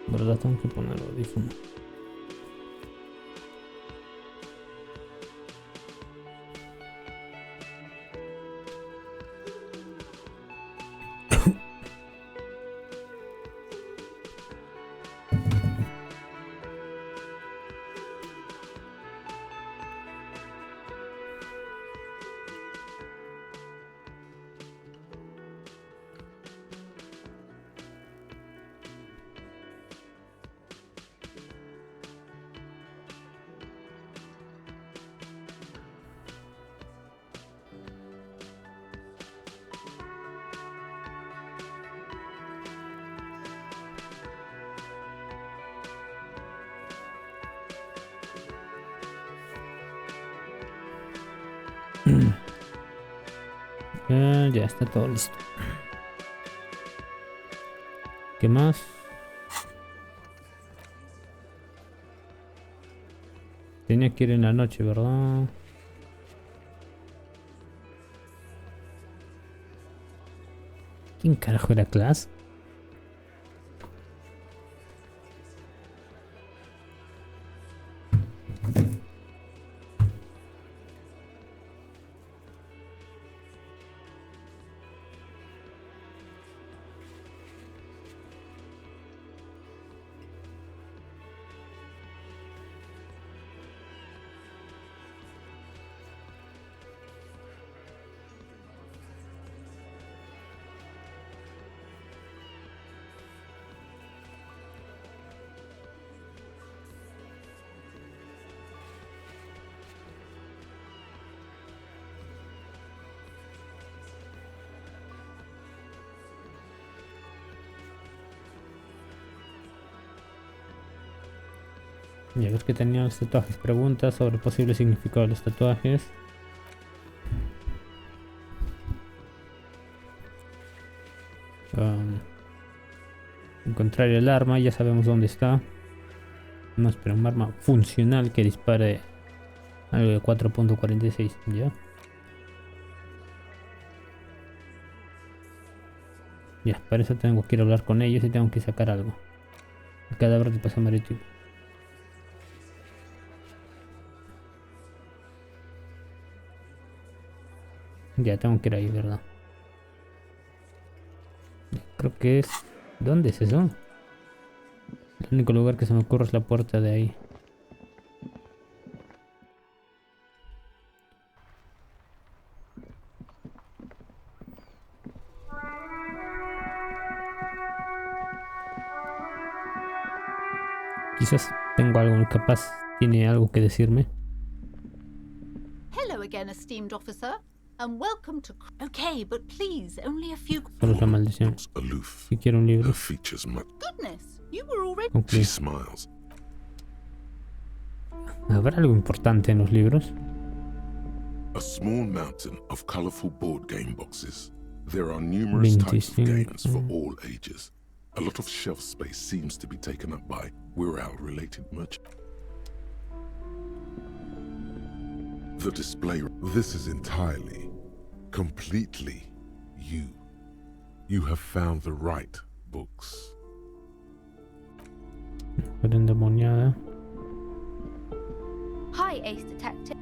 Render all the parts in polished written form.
¿Verdad? Tengo que poner audífono. Ya está todo listo. ¿Qué más? Tenía que ir en la noche, ¿verdad? ¿Quién carajo era Class? Y a ver qué tenían los tatuajes. Preguntas sobre el posible significado de los tatuajes. Encontrar el arma, ya sabemos dónde está. No, espera, un arma funcional que dispare algo de 4.46, ya. Ya, para eso tengo que ir a hablar con ellos y tengo que sacar algo. El cadáver de paso marítimo. Ya tengo que ir ahí, ¿verdad? Creo que es... ¿Dónde es eso? El único lugar que se me ocurre es la puerta de ahí. Quizás tengo algo, capaz tiene algo que decirme. Hello again, esteemed officer, and welcome to... Okay, but please, only a few... Solo es la maldición. Si quiero un libro. Goodness, you were already... Okay. ¿Habrá algo importante en los libros? A small mountain of colorful board game boxes. There are numerous types of games for all ages. A lot of shelf space seems to be taken up by Wirral-related merchants. The display. This is entirely, completely you. You have found the right books. Endemoniada. Hi, Ace Detective.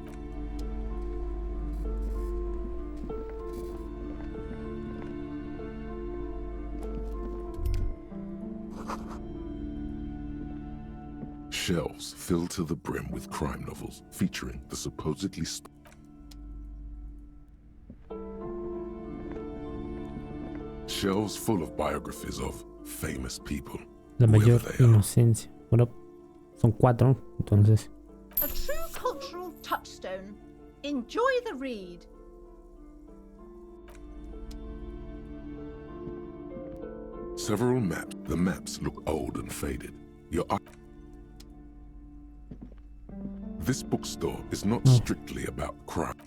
Shelves filled to the brim with crime novels featuring the supposedly shelves full of biographies of famous people. La mayor inocencia. Bueno, son 4, entonces. A true cultural touchstone. Enjoy the read. Several maps. The maps look old and faded. This bookstore is not strictly about crime.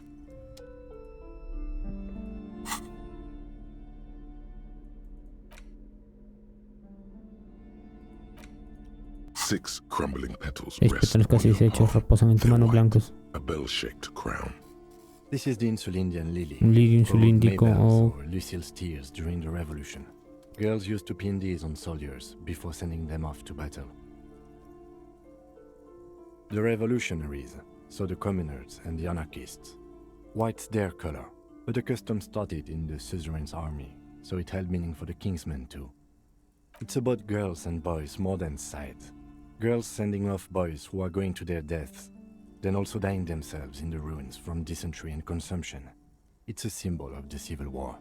Six crumbling petals rest on casi your hechos reposan en tu mano blancos. A bell-shaped crown. This is the insulindian lily. Un lirio insulíndico o Lucille's tears during the revolution. Girls used to pin these on soldiers before sending them off to battle. The revolutionaries saw the communards and the anarchists. White's their color, but the custom started in the suzerain's army, so it held meaning for the king's men too. It's about girls and boys more than sight. Girls sending off boys who are going to their deaths, then also dying themselves in the ruins from dysentery and consumption. It's a symbol of the Civil War.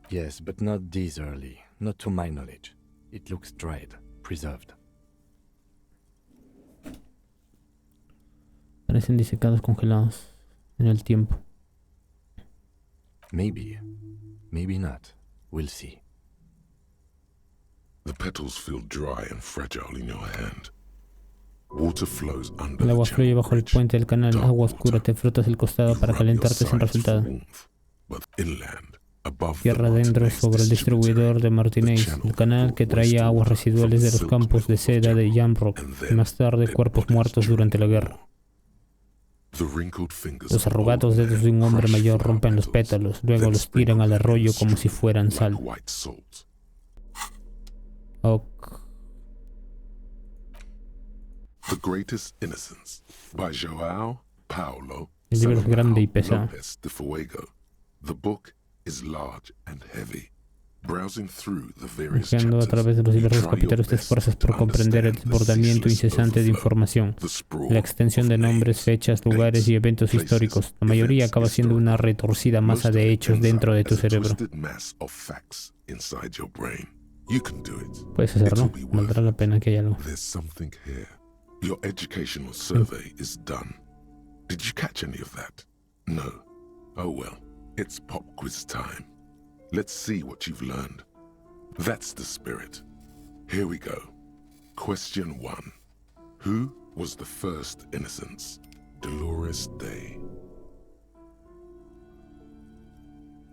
Yes, but not this early, not to my knowledge. It looks dried, preserved. Parecen disecados, congelados en el tiempo. Maybe. Maybe not. We'll see. The petals feel dry and fragile in your hand. Water flows under El agua the fluye channel bajo el bridge. puente del canal, Dark agua water. oscura, te frotas el costado You para rub your calentarte sin sides resultado. for warmth, but inland, above the Tierra adentro Martinez sobre el distribuidor de Martinez, el canal que traía aguas residuales de los campos de seda de Jamrock y más tarde cuerpos muertos durante la guerra. Los arrugados dedos de un hombre mayor rompen los pétalos, luego los tiran al arroyo como si fueran sal. Ok. The Greatest Innocence by João Paulo El libro es grande y pesado. Lopes de Fuego. The book is large and heavy. Browsing through the various Hojeando a chapters, través de los you diversos try your capítulos te best esfuerzas por to comprender el understand the desbordamiento ceaseless incesante de overflow, información, the sprawl la extensión de of nombres, names, fechas, lugares y eventos places, históricos. La mayoría events acaba siendo una historical. retorcida Most masa of de it hechos ends dentro up de tu as a cerebro. twisted mass of facts inside your brain. You can do it. Puedes hacerlo, It'll be worth valdrá la pena que haya algo. There's something here. Your educational survey is done. Did you catch any of that? No. Oh well, it's pop quiz time. Let's see what you've learned. That's the spirit. Here we go. Question 1. Who was the first innocence? Dolores Day.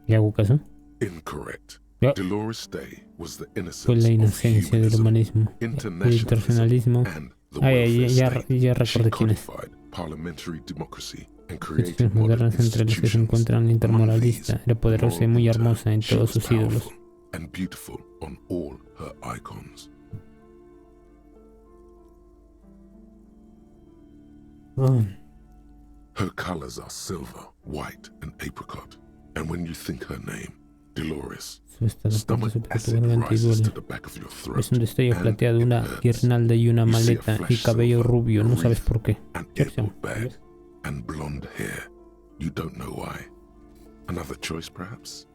¿Le hago caso? Incorrect. Ya. Dolores Day was the innocence Fue la of inocencia del humanism, humanismo, el internacionalismo. and the Ay, welfare ya state. recordé She quién es. codified parliamentary democracy and Instituciones created modern modernas entre las que se institutions. encuentran la intermoralista, Among era poderosa y muy these, hermosa en she todos was sus ídolos. powerful and beautiful on all her icons. Her colors are silver, white, and apricot. And when you think her name, Dolores, Su estado stomach su por tu acid garganta y rises to duele. the back of your throat. Es un destello and plateado, it una hurts. guirnalda y una You see a maleta y flash cabello silver, rubio, a no sabes wreath, por qué. an ¿Qué airport opción? bag, and blonde hair. You don't know why. Another choice, perhaps?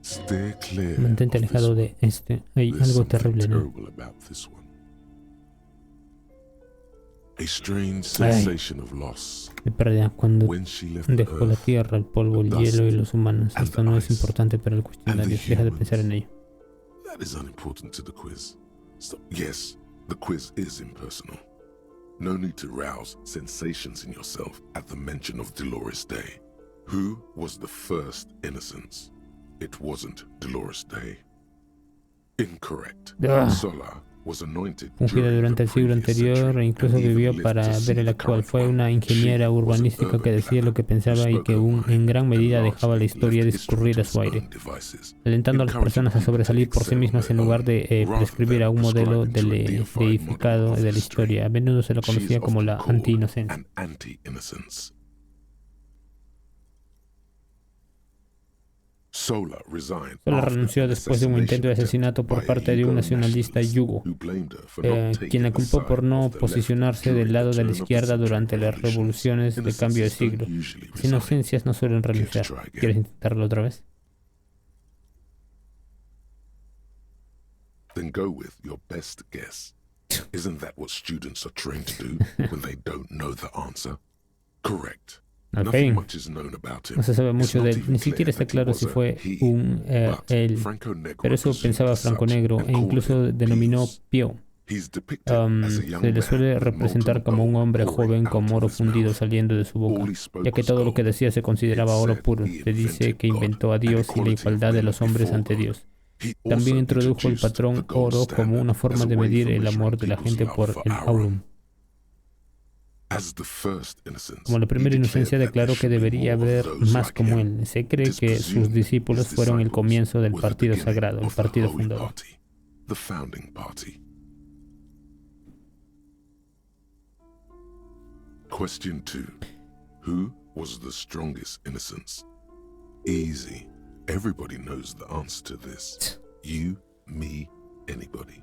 Stay clear Mantente of this alejado one. de este. Hay There's algo something terrible en él. terrible about this one. A strange sensation of loss De pérdida cuando when she left the dejó la earth. tierra, el polvo, el the hielo y dust, los humanos. and Esto the no es ice, importante para el cuestionario. and the Deja de pensar en humans. ello. That is unimportant to the quiz. So, yes, the quiz is impersonal. No need to rouse sensations in yourself at the mention of Dolores Day. Who was the first innocence? It wasn't Dolores Day. Incorrect. Ah. Sola was anointed Ungida during durante the el siglo previous anterior century e incluso and even vivió lived para to ver see el the actual. current Fue one. una ingeniera She was an urbanística que urban decía lo que planner who pensaba y spoke que her mind en gran medida and dejaba la largely historia left history discurrir to a su its aire, own devices, alentando a las encouraging personas a people to sobresalir por sí excel on mismas en their lugar own, de rather prescribir than a un modelo prescribing to a deified deificado model of de la history. historia. A menudo se lo She is conocía como often la called anti-inocencia. an anti-innocence. Sola resigned Sola after renunció an después de un intento de assassination asesinato por by a parte de un Yugo nacionalista nationalist yugo, who blamed her for not taking quien la the culpó por side no of the left posicionarse during del lado the de la turn of the izquierda century durante las revolutions. revoluciones de cambio de Innocences don't siglo. usually Las resign. inocencias no suelen renunciar. try again. ¿Quieres intentarlo otra vez? Then go with your best guess. Isn't that what students are trained to do when they don't know the answer? Correct. Ok. Nothing much is known about him. No se sabe It's mucho not de él, even ni siquiera clear está that he claro was si a fue he, un but él, Franco Negro pero eso presumed pensaba as Franco such Negro and e called incluso him denominó his. Pío. He's depicted as a young se le suele man with representar molten como un gold hombre pouring joven out con of oro his fundido mouth. saliendo de su boca, All he spoke ya que was todo lo que gold. decía se consideraba It oro said puro. he Se dice invented que God inventó a and Dios y la equality of igualdad de men los hombres before ante God. Dios. He También also introdujo el introduced patrón the gold oro como standard una as forma a de way medir for el measuring amor de la people's gente love por for el aurum. aurum. As the first innocence, Como la he primera declared inocencia that declaró there que should be debería more of haber those más like como him. él. Se It cree is que sus presumed discípulos his fueron el disciples comienzo del were the partido beginning sagrado, el of the partido Holy fundador. Party, the founding party. Question 2. Who was the strongest innocence? Easy. Everybody knows the answer to this. You, me, anybody.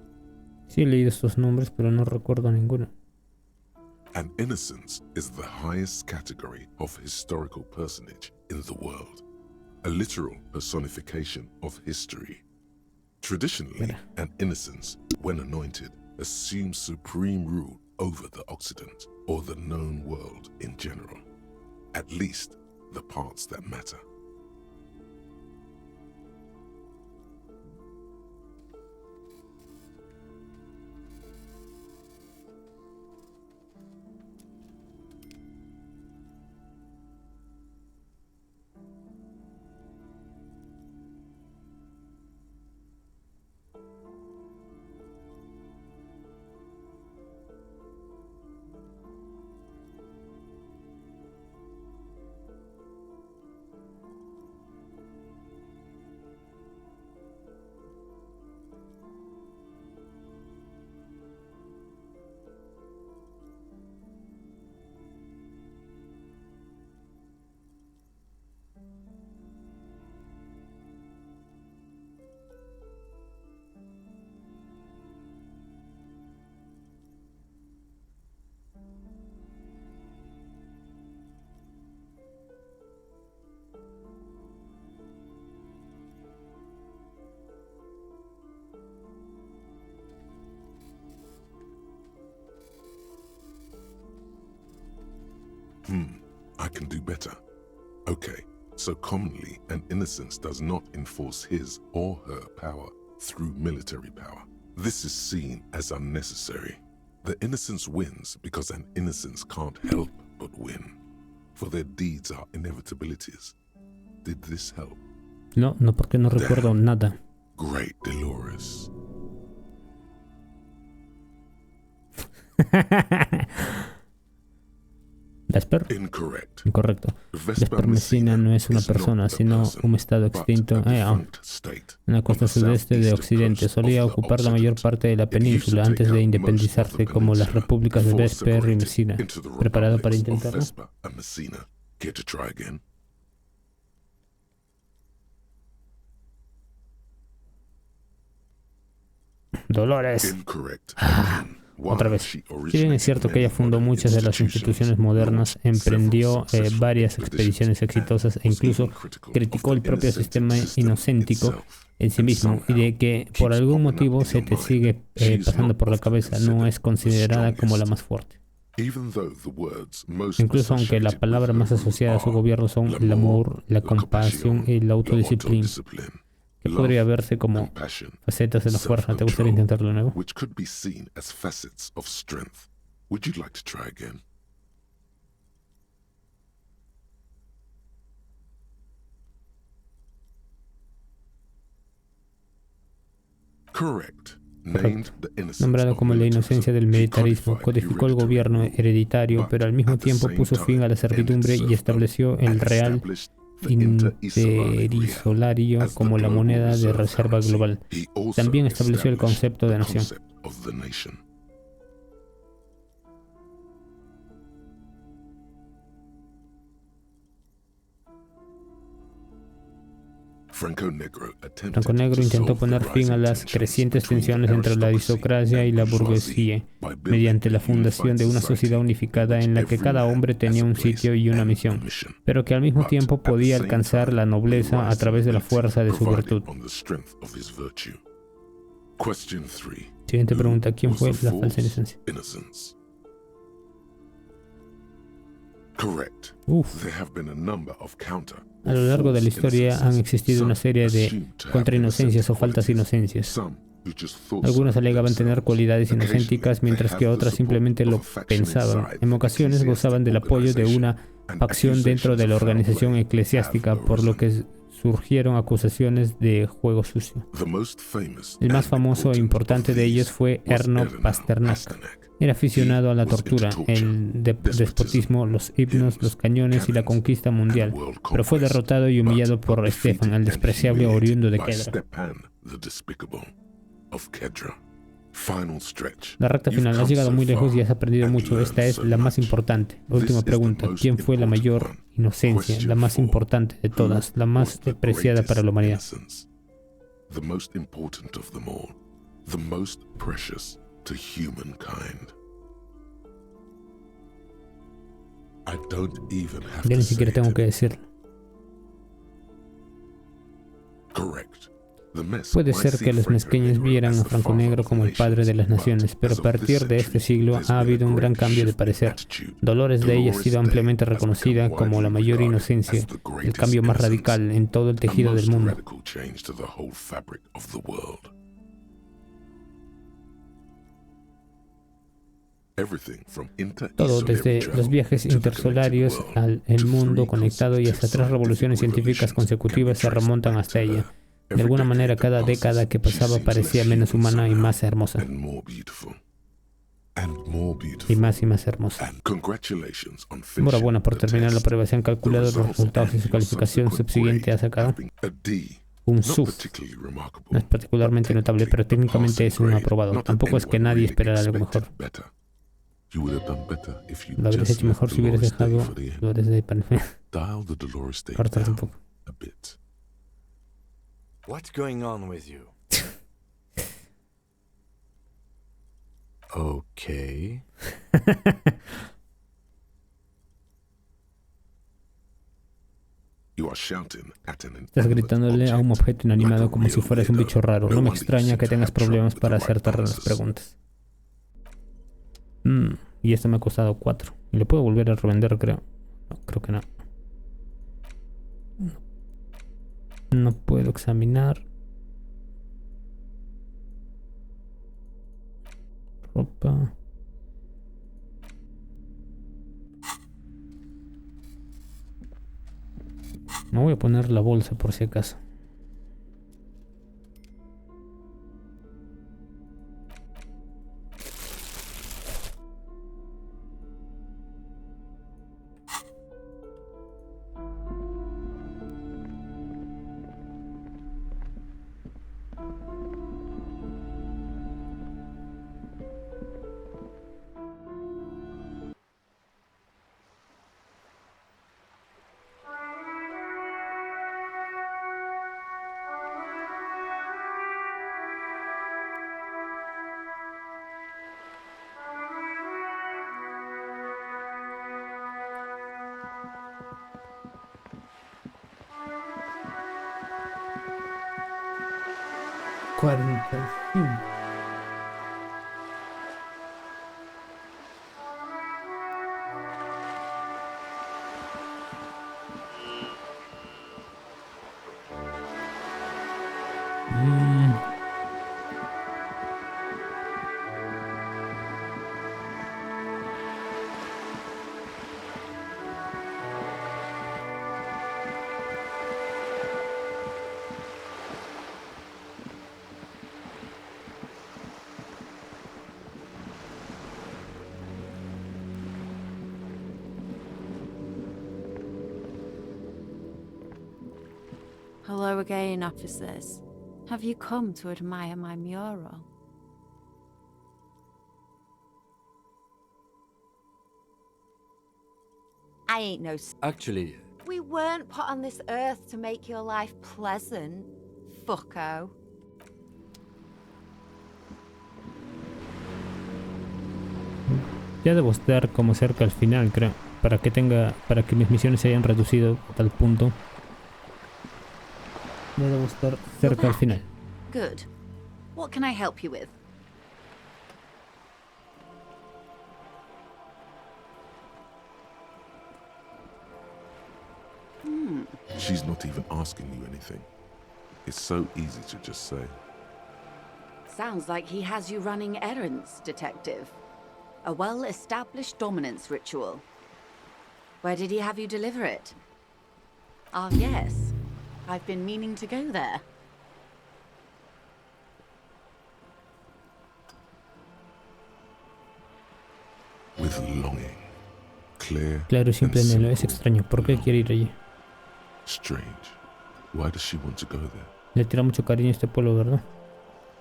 Sí he leído estos nombres, pero no recuerdo ninguno. An innocence is the highest category of historical personage in the world, a literal personification of history. Traditionally, an innocence, when anointed, assumes supreme rule over the Occident or the known world in general, at least the parts that matter. I can do better. Okay, so commonly an innocence does not enforce his or her power through military power. This is seen as unnecessary. The innocence wins because an innocence can't help but win, for their deeds are inevitabilities. Did this help? No, porque no recuerdo nada. Great Dolores. Vesper. Incorrect. Incorrecto. Vesper Messina no es una persona, sino un estado extinto en la costa sudeste de Occidente. Solía ocupar la mayor parte de la península antes de independizarse, como las repúblicas de Vesper y Messina. ¿Preparado para intentarlo? Dolores. Otra vez. Si bien es cierto que ella fundó muchas de las instituciones modernas, emprendió varias expediciones exitosas e incluso criticó el propio sistema inocéntico en sí mismo, y de que por algún motivo se te sigue pasando por la cabeza, no es considerada como la más fuerte. Incluso aunque la palabra más asociada a su gobierno son el amor, la compasión y la autodisciplina, que podría verse como facetas de la fuerza. ¿Te gustaría intentarlo de nuevo? Correcto. Nombrado como la inocencia del militarismo, codificó el gobierno hereditario, pero al mismo tiempo puso fin a la servidumbre y estableció el real interisolario como la moneda de reserva global. También estableció el concepto de nación. Franco Negro intentó poner fin a las crecientes tensiones entre la aristocracia y la burguesía mediante la fundación de una sociedad unificada en la que cada hombre tenía un sitio y una misión, pero que al mismo tiempo podía alcanzar la nobleza a través de la fuerza de su virtud. Siguiente pregunta: ¿quién fue la falsa inocencia? A lo largo de la historia han existido una serie de contrainocencias o falsas inocencias. Algunos alegaban tener cualidades inocénticas, mientras que otras simplemente lo pensaban. En ocasiones gozaban del apoyo de una facción dentro de la organización eclesiástica, por lo que surgieron acusaciones de juego sucio. El más famoso e importante de ellos fue Erno Pasternak. Era aficionado a la tortura, el despotismo, los himnos, los cañones y la conquista mundial, pero fue derrotado y humillado por Stefan, el despreciable oriundo de Kedra. La recta final. Has llegado muy lejos y has aprendido mucho. Esta es la más importante. La última pregunta. ¿Quién fue la mayor inocencia? La más importante de todas. La más preciada para la humanidad. The most important of them all. The most precious to humankind. I don't even have Ya to ni siquiera tengo que decirlo. Correct. Puede ser que los mezqueños vieran a Franco Negro como el padre de las naciones, pero a partir de este siglo ha habido un gran cambio de parecer. Dolores Day ha sido ampliamente reconocida como la mayor inocencia, el cambio más radical en todo el tejido del mundo. Todo, desde los viajes intersolarios al el mundo conectado y hasta 3 revoluciones científicas consecutivas se remontan hasta ella. De alguna manera, cada década que pasaba parecía menos humana y más hermosa. Y más hermosa. Enhorabuena por terminar la prueba. Se han calculado los resultados y su calificación subsiguiente ha sacado un sub. No es particularmente notable, pero técnicamente es un aprobado. Tampoco es que nadie esperara algo mejor. Lo habrías hecho mejor si hubieras dejado Dolores Day para cortarte un poco. What's going on with you? Okay. Estás gritándole a un objeto inanimado como si fueras un bicho raro. No me extraña que tengas problemas para acertar las preguntas. Y esto me ha costado 4. Y lo puedo volver a revender, creo. No, creo que no. No puedo examinar. Ropa. Me voy a poner la bolsa por si acaso. Hello again, officers. Have you come to admire my mural? I ain't no... Actually... We weren't put on this earth to make your life pleasant, fucko. Ya debo estar como cerca al final, creo. Para que mis misiones se hayan reducido a tal punto. Ya debo estar cerca al final. Good. What can I help you with? She's not even asking you anything. It's so easy to just say. Sounds like he has you running errands, Detective. A well-established dominance ritual. Where did he have you deliver it? Ah, yes. I've been meaning to go there. With longing. Clear Claro y simple and anhelo. Es simple extraño. ¿Por qué quiere ir allí? Strange. Why does she want to go there? Le tira mucho cariño a este pueblo, ¿verdad?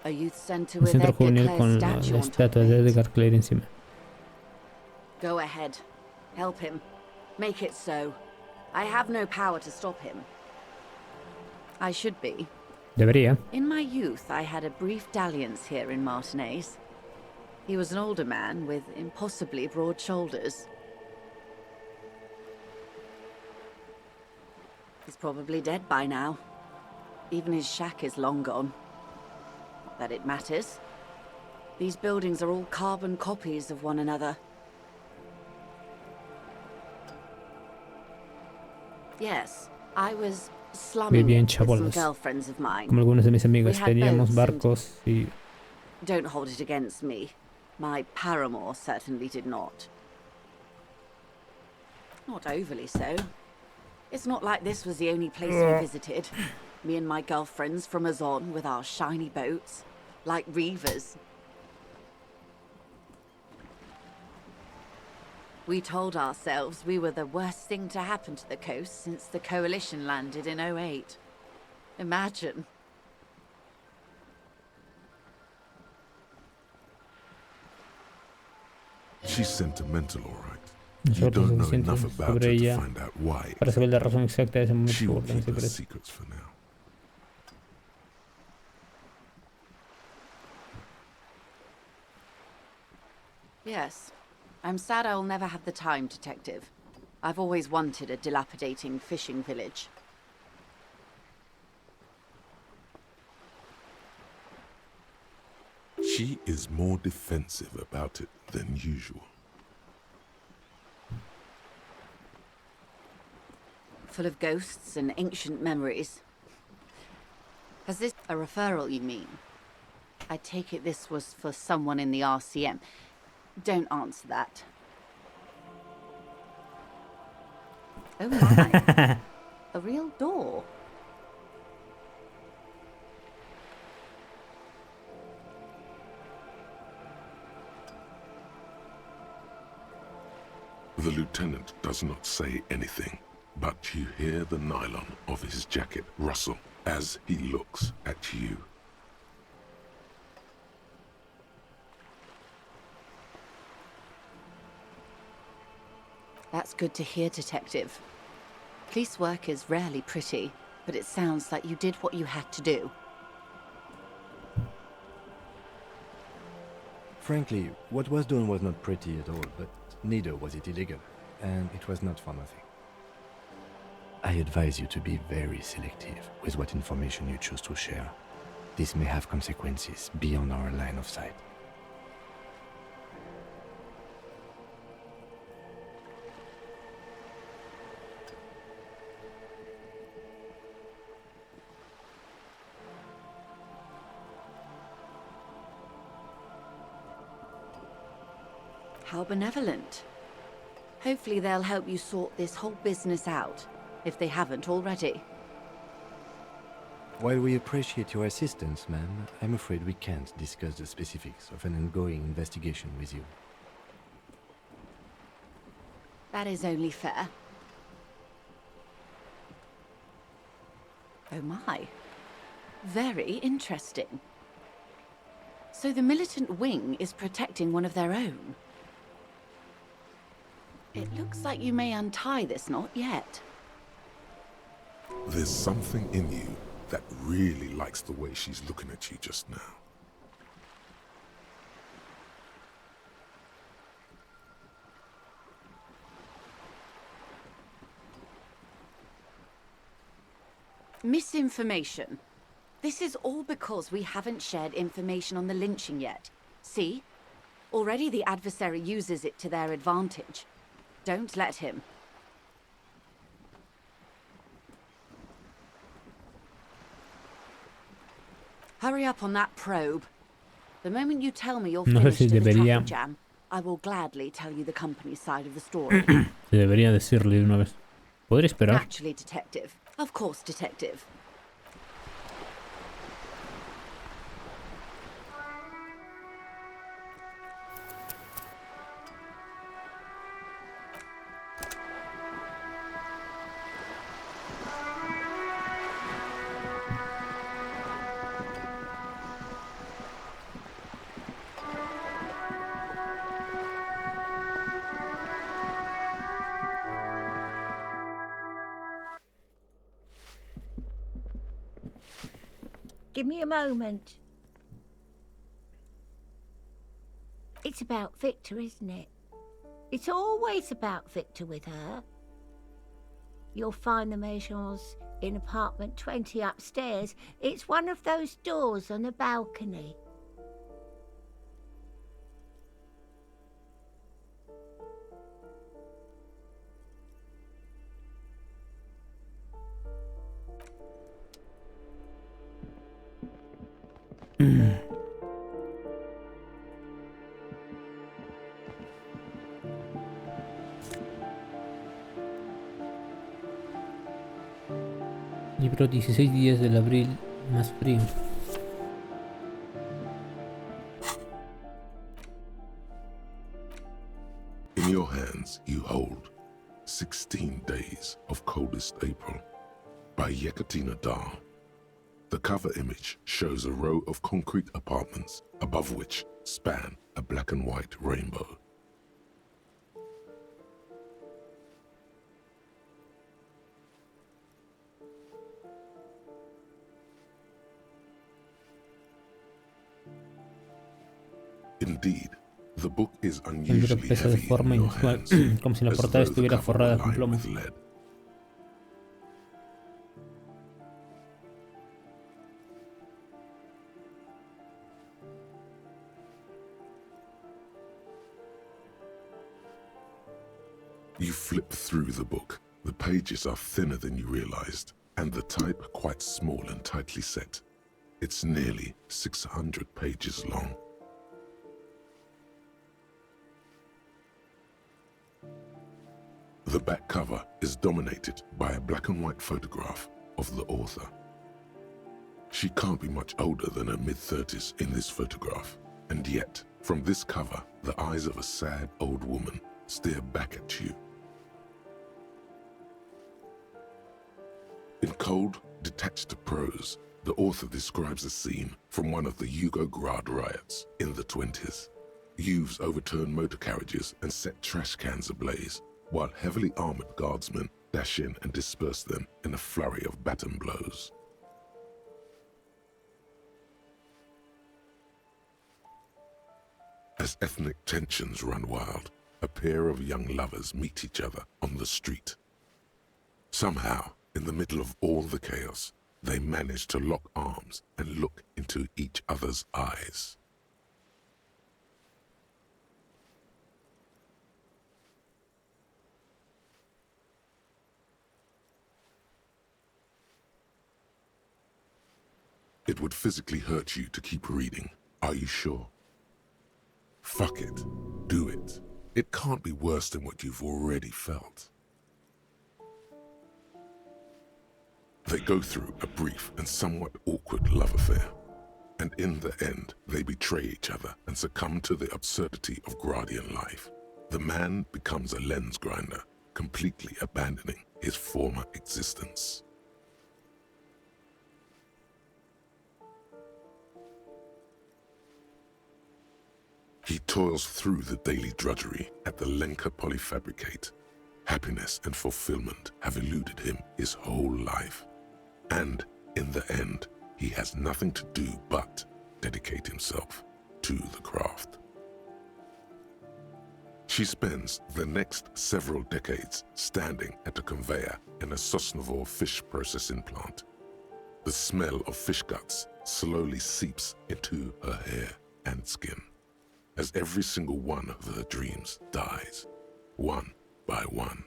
A youth center Un with centro Edgar juvenil Clare's con statue la on top estatua of de it. Edgar Clare encima. Go ahead. Help him. Make it so. I have no power to stop him. I should be. Debería. In my youth, I had a brief dalliance here in Martinez. He was an older man with impossibly broad shoulders. He's probably dead by now. Even his shack is long gone. Not that it matters. These buildings are all carbon copies of one another. Yes, I was slumming Vivía en it with some chabolas, girlfriends of mine. como algunas de mis amigas. We had Teníamos boats barcos y Don't hold it against me. My paramour certainly did not. Not overly so. It's not like this was the only place we visited. Me and my girlfriends from Azon with our shiny boats. Like reavers. We told ourselves we were the worst thing to happen to the coast since the Coalition landed in '08. Imagine. She's sentimental, all right. no You sabemos don't know suficiente enough about sobre her to ella find out why. para saber la razón exacta de ese momento She will por tan keep her secreto. secrets for now. Yes. I'm sad I'll never have the time, Detective. I've always wanted a dilapidating fishing village. She is more defensive about it than usual. Full of ghosts and ancient memories. Has this a referral, you mean? I take it this was for someone in the RCM. Don't answer that. Oh my. A real door. The lieutenant does not say anything, but you hear the nylon of his jacket rustle as he looks at you. That's good to hear, Detective. Police work is rarely pretty, but it sounds like you did what you had to do. Frankly, what was done was not pretty at all, but neither was it illegal, and it was not for nothing. I advise you to be very selective with what information you choose to share. This may have consequences beyond our line of sight. How benevolent. Hopefully they'll help you sort this whole business out, if they haven't already. While we appreciate your assistance, ma'am, I'm afraid we can't discuss the specifics of an ongoing investigation with you. That is only fair. Oh my. Very interesting. So the militant wing is protecting one of their own. It looks like you may untie this knot yet. There's something in you that really likes the way she's looking at you just now. Misinformation. This is all because we haven't shared information on the lynching yet. See? Already the adversary uses it to their advantage. Don't let him. Hurry up on that probe. The moment you tell me you're No sé si finished at the debería, traffic jam, I will gladly tell you the company's side of the story. se debería decirle de una vez. ¿Podría esperar? Naturally, detective. Of course, detective. Give me a moment. It's about Victor, isn't it? It's always about Victor with her. You'll find the Maisons in apartment 20 upstairs. It's one of those doors on the balcony. Libro 16 días del abril más frío. In your hands you hold 16 Days of Coldest April by Yekaterina Dar. The cover image shows a row of concrete apartments above which span a black and white rainbow. Indeed, the book is El libro unusually pesa de heavy forma in your inusual, hands, como si la as portada though the estuviera cover forrada were con lined plomo. with lead. You flip through the book. The pages are thinner than you realized, and the type quite small and tightly set. It's nearly 600 pages long. The back cover is dominated by a black and white photograph of the author. She can't be much older than her mid-30s in this photograph, and yet, from this cover, the eyes of a sad old woman stare back at you. In cold, detached prose, the author describes a scene from one of the Jugando riots in the 20s. Youths overturn motor carriages and set trash cans ablaze, while heavily armored guardsmen dash in and disperse them in a flurry of baton blows. As ethnic tensions run wild, a pair of young lovers meet each other on the street. Somehow, in the middle of all the chaos, they manage to lock arms and look into each other's eyes. It would physically hurt you to keep reading. Are you sure? Fuck it. Do it. It can't be worse than what you've already felt. They go through a brief and somewhat awkward love affair. And in the end, they betray each other and succumb to the absurdity of Gradian life. The man becomes a lens grinder, completely abandoning his former existence. He toils through the daily drudgery at the Lenka polyfabricate. Happiness and fulfillment have eluded him his whole life. And in the end, he has nothing to do but dedicate himself to the craft. She spends the next several decades standing at a conveyor in a Sosnovo fish processing plant. The smell of fish guts slowly seeps into her hair and skin, as every single one of her dreams dies, one by one.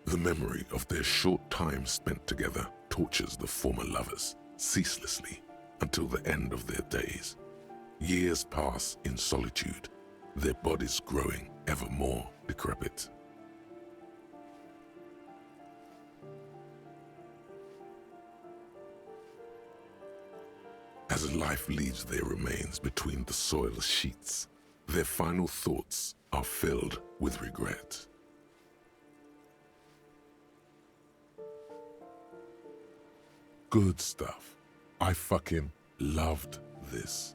The memory of their short time spent together tortures the former lovers ceaselessly until the end of their days. Years pass in solitude, their bodies growing ever more decrepit. As life leaves their remains between the soil's sheets, their final thoughts are filled with regret. Good stuff. I fucking loved this.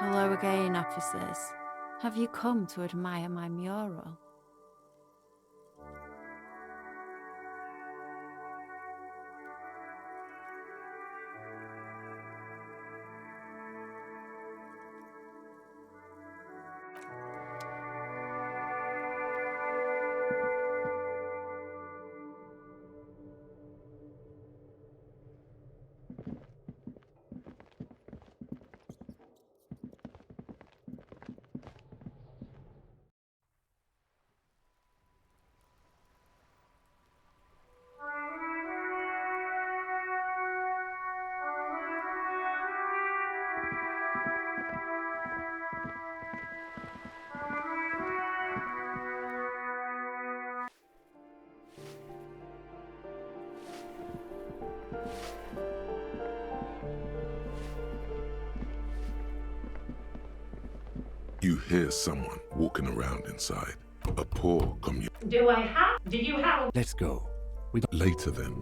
Hello again, officers. Have you come to admire my mural? You hear someone walking around inside. A poor community. Do you have? Let's go. Later then.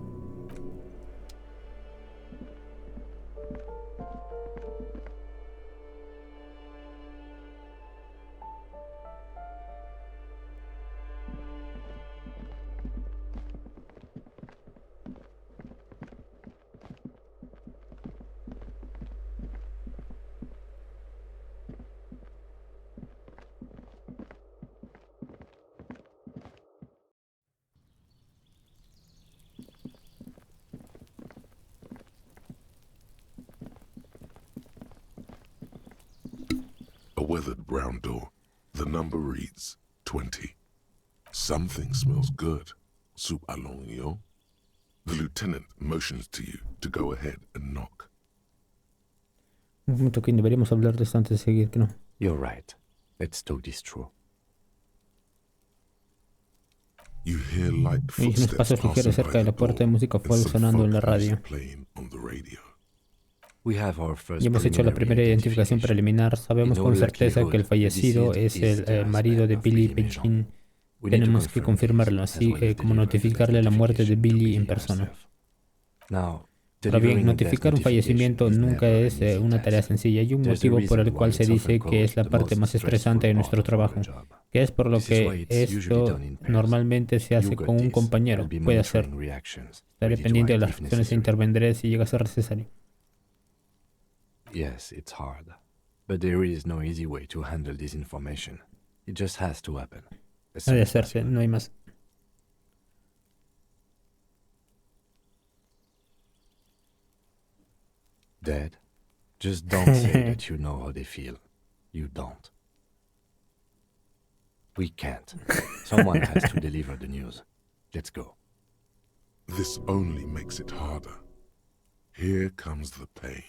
A weathered brown door. The number reads 20. Something smells good. Soup along yo. The lieutenant motions to you to go ahead and knock. Un momento, que deberíamos hablar de esto antes de seguir, que no. You're right. Let's talk this through. You hear light Oís unos pasos ligeros cerca de la puerta de música folk sonando en la radio. Ya hemos hecho la primera identificación preliminar. Sabemos con certeza que el fallecido es el marido de Billy Beijing. Tenemos que confirmarlo, así como notificarle la muerte de Billy en persona. Ahora bien, notificar un fallecimiento nunca es una tarea sencilla. Hay un motivo por el cual se dice que es la parte más estresante de nuestro trabajo, que es por lo que esto normalmente se hace con un compañero. Puede hacer. Estaré pendiente de las reacciones e intervendré si llega a ser necesario. Yes, it's hard. But there is no easy way to handle this information. It just has to happen. Ha de hacerse, no hay más. Dead? Just don't say that you know how they feel. You don't. We can't. Someone has to deliver the news. Let's go. This only makes it harder. Here comes the pain.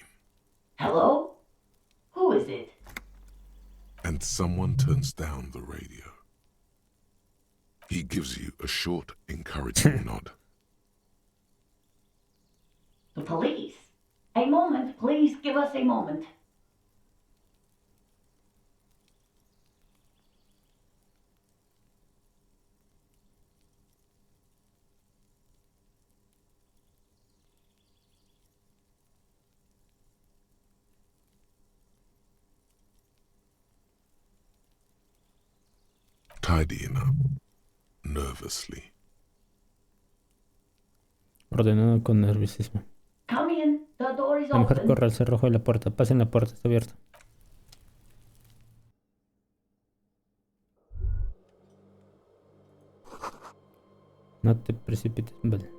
Hello? Who is it? And someone turns down the radio. He gives you a short, encouraging nod. The police. A moment, please give us a moment. Tidying up, nervously. Ordenado con nerviosismo. Come in. The door is La mujer open. corre al cerrojo de la puerta. Pasen, la puerta está abierta. No te precipites, vale.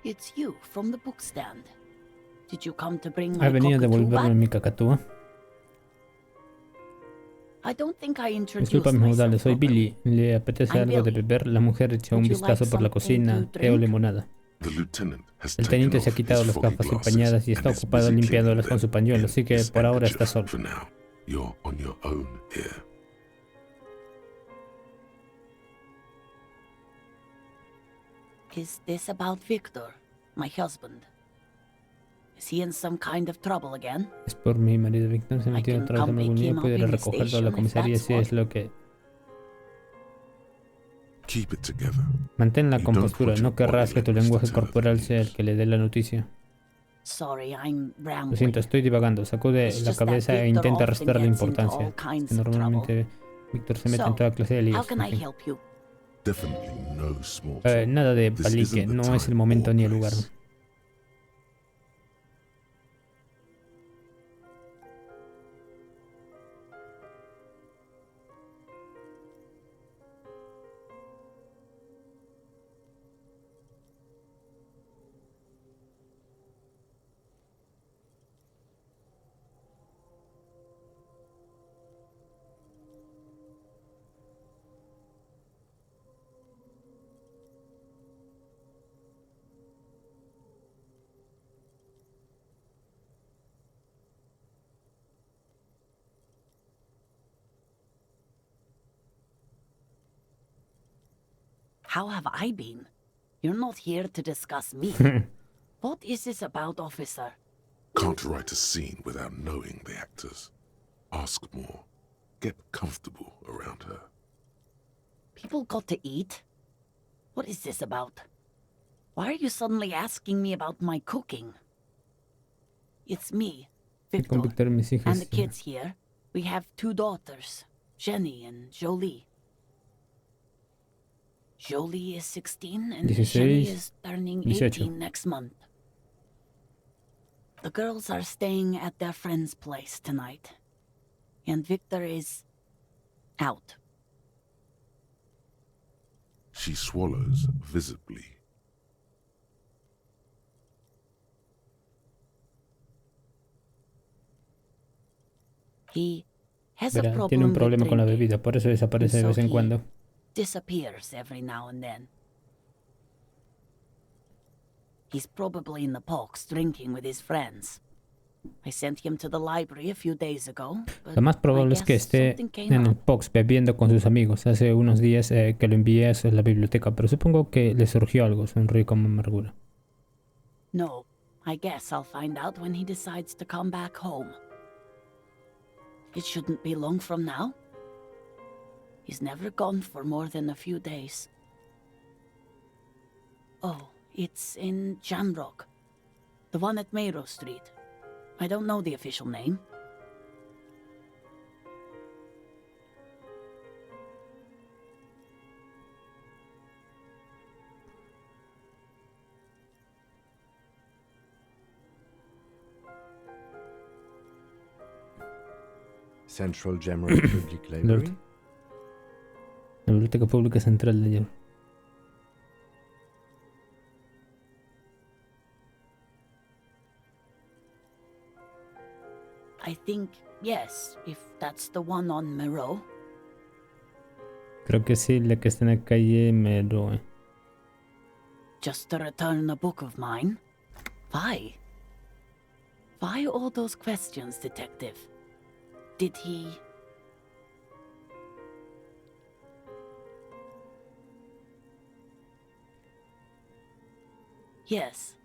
It's you from the book stand. Did you come to bring my Venía a cockatoo devolverme back? mi cacatúa. I don't think I introduced Disculpa mis modales, soy myself Billy. ¿Le apetece I'm algo de Billy. beber? La mujer echó un Would you vistazo like por la something cocina. to Té o drink? limonada. The lieutenant has El taken teniente se ha off quitado his las foggy gafas glasses empañadas y está and is ocupado busy limpiándolas cleaning con su them pañuelo, in así que his por ahora está handkerchief. solo. For now, you're on your own here. Is this about Victor, my husband? Is he in some kind of trouble again? Es por mi marido Víctor, se I metió can otra vez en come algún pick lío. him up Pudiera in the recogerlo a station la if comisaría that's si es what- lo que... Keep it together. Mantén la You don't compostura, put no your querrás body que tu language lenguaje to tell her corporal the sea el news. que le dé la noticia. Sorry, I'm Lo rambling. siento, estoy divagando. Sacude It's la just that cabeza e Victor intenta often restarle gets into importancia. all Es kinds que of normalmente Víctor se mete en So, toda clase de How líos. can En I fin. help you? Definitely no small talk. Nada de This palique, isn't the no es el time momento or ni el lugar. place. How have I been? You're not here to discuss me. What is this about, officer? Can't write a scene without knowing the actors. Ask more. Get comfortable around her. People got to eat? What is this about? Why are you suddenly asking me about my cooking? It's me, Con Victor, Víctor y mis hijas. and the kids here. We have 2 daughters, Jenny and Jolie. Jolie is 16 and 16, Jenny is turning 18. 18 next month. The girls are staying at their friend's place tonight. And Victor is out. She swallows visibly. He has a Verá, problem tiene un with problema con la drinking. bebida, por eso desaparece de So vez en he cuando. disappears every now and then. He's probably in the parks drinking with his friends. I sent him to the library a few days ago, but Lo más I probable es que guess esté something came en el up. POX bebiendo con sus amigos. Hace unos días que lo envié a la biblioteca, pero supongo que le surgió algo, sonríe con amargura. No, I guess I'll find out when he decides to come back home. It shouldn't be long from now. He's never gone for more than a few days. Oh, it's in Jamrock. The one at Mayrow Street. I don't know the official name. Central Jamrock Public Library? La Biblioteca Pública Central de York. I think, yes, if that's the one on Miro. Creo que sí, la que está en la calle Mero. Just to return a book of mine? Why? Why all those questions, Detective? Did he... Yes.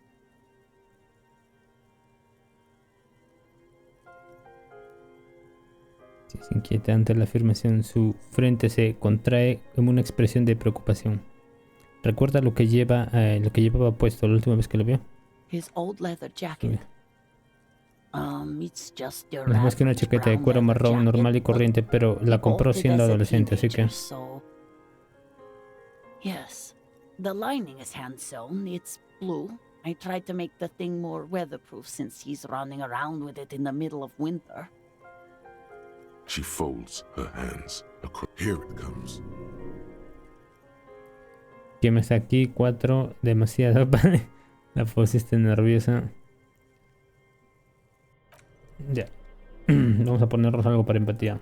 Sí, es inquietante la afirmación. Su frente se contrae como una expresión de preocupación. ¿Recuerda lo que llevaba puesto la última vez que lo vio? His old leather jacket. It's just your No es más que una chaqueta de cuero marrón normal y corriente, pero la compró siendo adolescente, así que... Yes. The lining is hand sewn. It's blue. I tried to make the thing more weatherproof since he's running around with it in the middle of winter. She folds her hands across. Here it comes. ¿Quién está aquí? 4, demasiado. La pusiste nerviosa. Ya. Vamos a ponernos algo para empatía.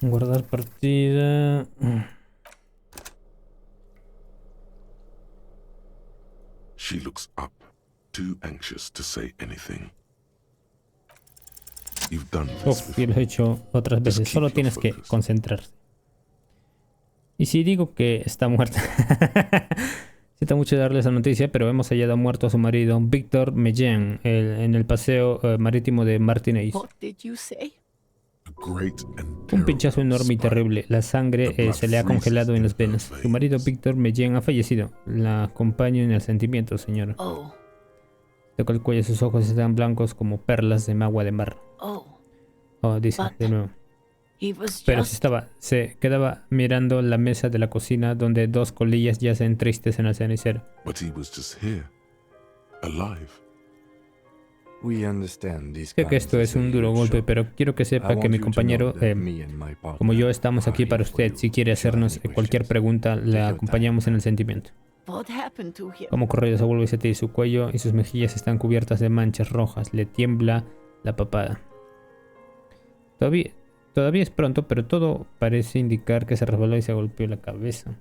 Guardar partida. She looks up, too anxious to say anything. You've done this Y lo he hecho otras veces. Solo tienes que concentrarte. Y si digo que está muerta. Siento mucho darle esa noticia, pero hemos hallado muerto a su marido, Víctor Mellén, en el paseo marítimo de Martinez. What did you say? Un pinchazo enorme y terrible. La sangre se le ha congelado en las venas. Su marido Víctor Mellén ha fallecido. La acompaño en el sentimiento, señora. Oh. Toca el cuello, sus ojos están blancos como perlas de agua de mar. Oh, dice de nuevo. Pero se quedaba mirando la mesa de la cocina donde 2 colillas yacen tristes en el cenicero. Sé que esto es un duro golpe, pero quiero que sepa que mi compañero, como yo, estamos aquí para usted. Si quiere hacernos cualquier pregunta, le acompañamos en el sentimiento. Como corrido se vuelve hacia ti, su cuello y sus mejillas están cubiertas de manchas rojas. Le tiembla la papada. Todavía es pronto, pero todo parece indicar que se resbaló y se golpeó la cabeza.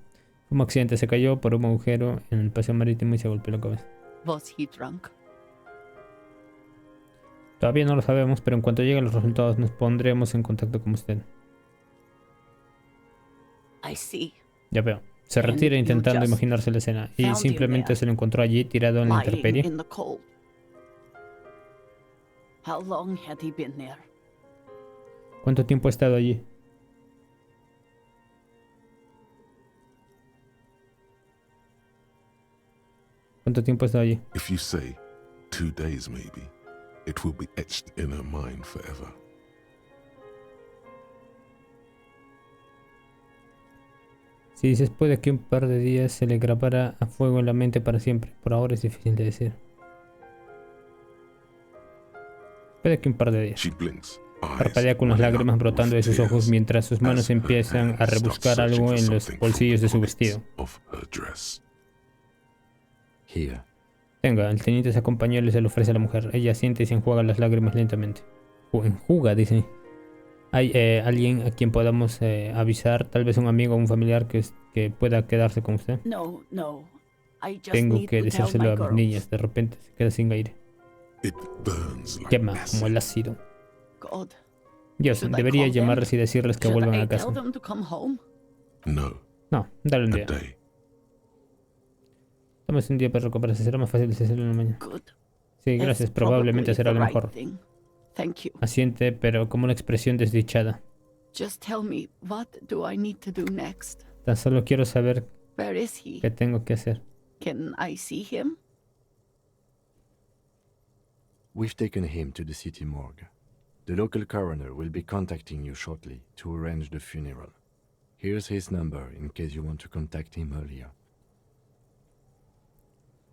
Fue un accidente, se cayó por un agujero en el paseo marítimo y se golpeó la cabeza. Was he drunk? Todavía no lo sabemos, pero en cuanto lleguen los resultados nos pondremos en contacto con usted. I see. Ya veo. Se retira intentando imaginarse la escena y simplemente se lo encontró allí tirado en la intemperie. How long had he been there? ¿Cuánto tiempo ha estado allí? ¿Cuánto tiempo ha estado allí? If you say 2 days maybe, it will be etched in her mind forever. Si dices puede que un par de días se le grabara a fuego en la mente para siempre. Por ahora es difícil de decir. Puede que un par de días. She blinks, Parpadea con las lágrimas brotando de sus ojos mientras sus manos empiezan a rebuscar algo en los bolsillos de su vestido. Here. Tenga, el teniente se acompañó y se lo ofrece a la mujer. Ella siente y se enjuaga las lágrimas lentamente. Enjuga, dice. ¿Hay alguien a quien podamos avisar? Tal vez un amigo o un familiar que pueda quedarse con usted. No, no. I just Tengo need que to tell decírselo my a mis girls. niñas. De repente se queda sin aire. Quema como el ácido. God. Dios, Should I debería call them? llamarles y decirles que Should vuelvan I a casa. tell them to come home? No, No, dale un a día. day. Tómese un día para recuperarse. Será más fácil hacerlo en la mañana. Good. Sí, gracias. It's Probablemente probably será the lo right mejor. thing. Thank you. Asiente, pero como una expresión desdichada. Just tell me, what do I need to do next? Tan solo quiero saber Where is he? qué tengo que hacer. Can I see him? We've taken him to the city morgue. The local coroner will be contacting you shortly to arrange the funeral. Here's his number in case you want to contact him earlier.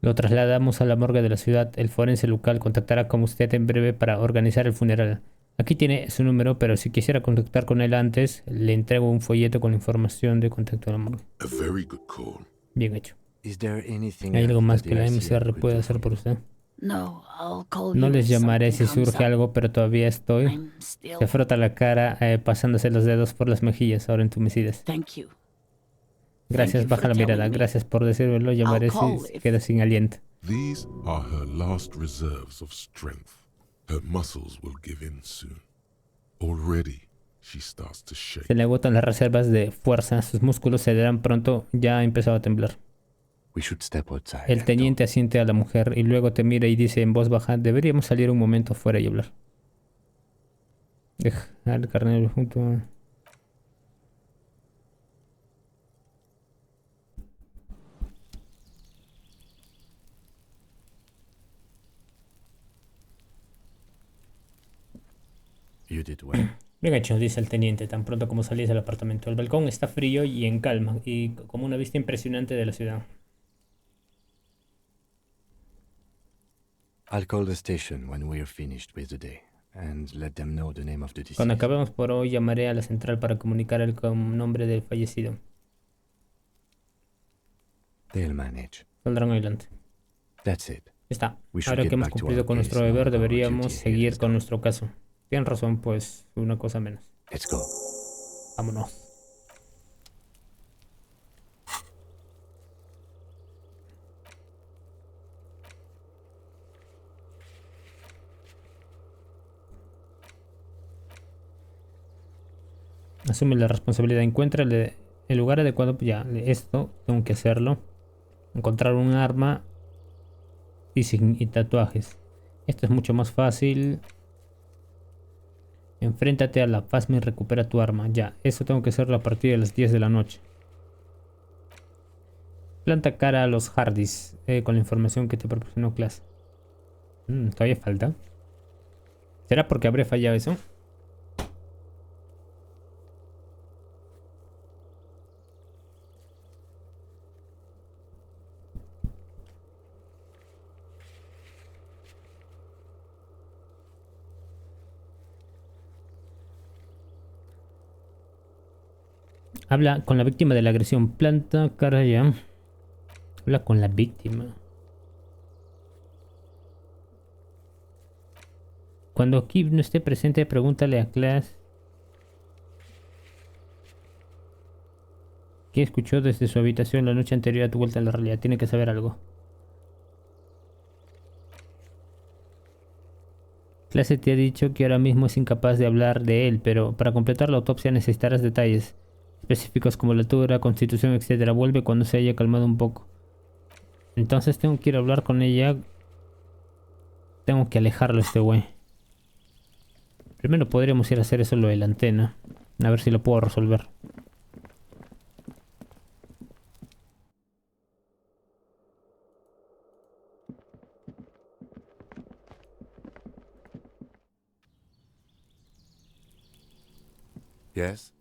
Lo trasladamos a la morgue de la ciudad. El forense local contactará con usted en breve para organizar el funeral. Aquí tiene su número, pero si quisiera contactar con él antes, le entrego un folleto con la información de contacto a la morgue. A very good call. Bien hecho. Is there anything ¿Hay algo else más that que la the MCR could puede do hacer for por you? usted? No, I'll call No you les if llamaré something si comes surge up. algo, pero todavía estoy. I'm still... Se frota la cara pasándose los dedos por las mejillas, ahora entumecidas. Thank you. Gracias, you baja for la mirada. telling me. Gracias por decírmelo. Llamaré si call se if- queda sin aliento. These are her last reserves of strength. Her muscles will give in soon. Already, she starts to shake. Se le agotan las reservas de fuerza. Sus músculos cederán pronto. Ya ha empezado a temblar. We should step outside. El teniente asiente a la mujer y luego te mira y dice en voz baja: deberíamos salir un momento afuera y hablar. Dejar el carnero junto a... You did well. Bien hecho, dice el teniente, tan pronto como salís del apartamento. El balcón está frío y en calma, y como una vista impresionante de la ciudad. I'll call the station when we're finished with the day and let them know the name of the deceased. Cuando acabemos por hoy, llamaré a la central para comunicar el nombre del fallecido. They'll manage. Saldrán adelante. That's it. Está. We should Ahora get que hemos back to cumplido our con nuestro case now deber, that our deberíamos duty here seguir is con done. nuestro caso. Tienen razón, pues una cosa menos. Let's go. Vámonos. Asume la responsabilidad. Encuentra el lugar adecuado. Ya, esto tengo que hacerlo. Encontrar un arma y tatuajes. Esto es mucho más fácil. Enfréntate a la Phasma y recupera tu arma. Ya, eso tengo que hacerlo a partir de las 10 de la noche. Planta cara a los Hardys con la información que te proporcionó clase. Todavía falta. ¿Será porque habré fallado eso? Habla con la víctima de la agresión. Planta cara ya. Habla con la víctima. Cuando Kip no esté presente, pregúntale a Class qué escuchó desde su habitación la noche anterior a tu vuelta a la realidad. Tiene que saber algo. Clase te ha dicho que ahora mismo es incapaz de hablar de él, pero para completar la autopsia necesitarás detalles específicos como la altura, constitución, etc. Vuelve cuando se haya calmado un poco. Entonces tengo que ir a hablar con ella. Tengo que alejarlo este güey. Primero podríamos ir a hacer eso lo de la antena. A ver si lo puedo resolver. Yes?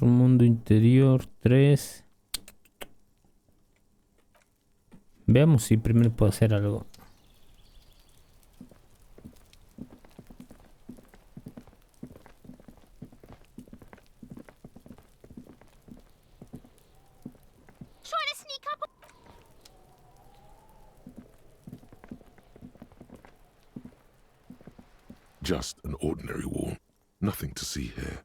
Mundo interior 3. Veamos si primero puedo hacer algo. Just an ordinary wall. Nothing to see here.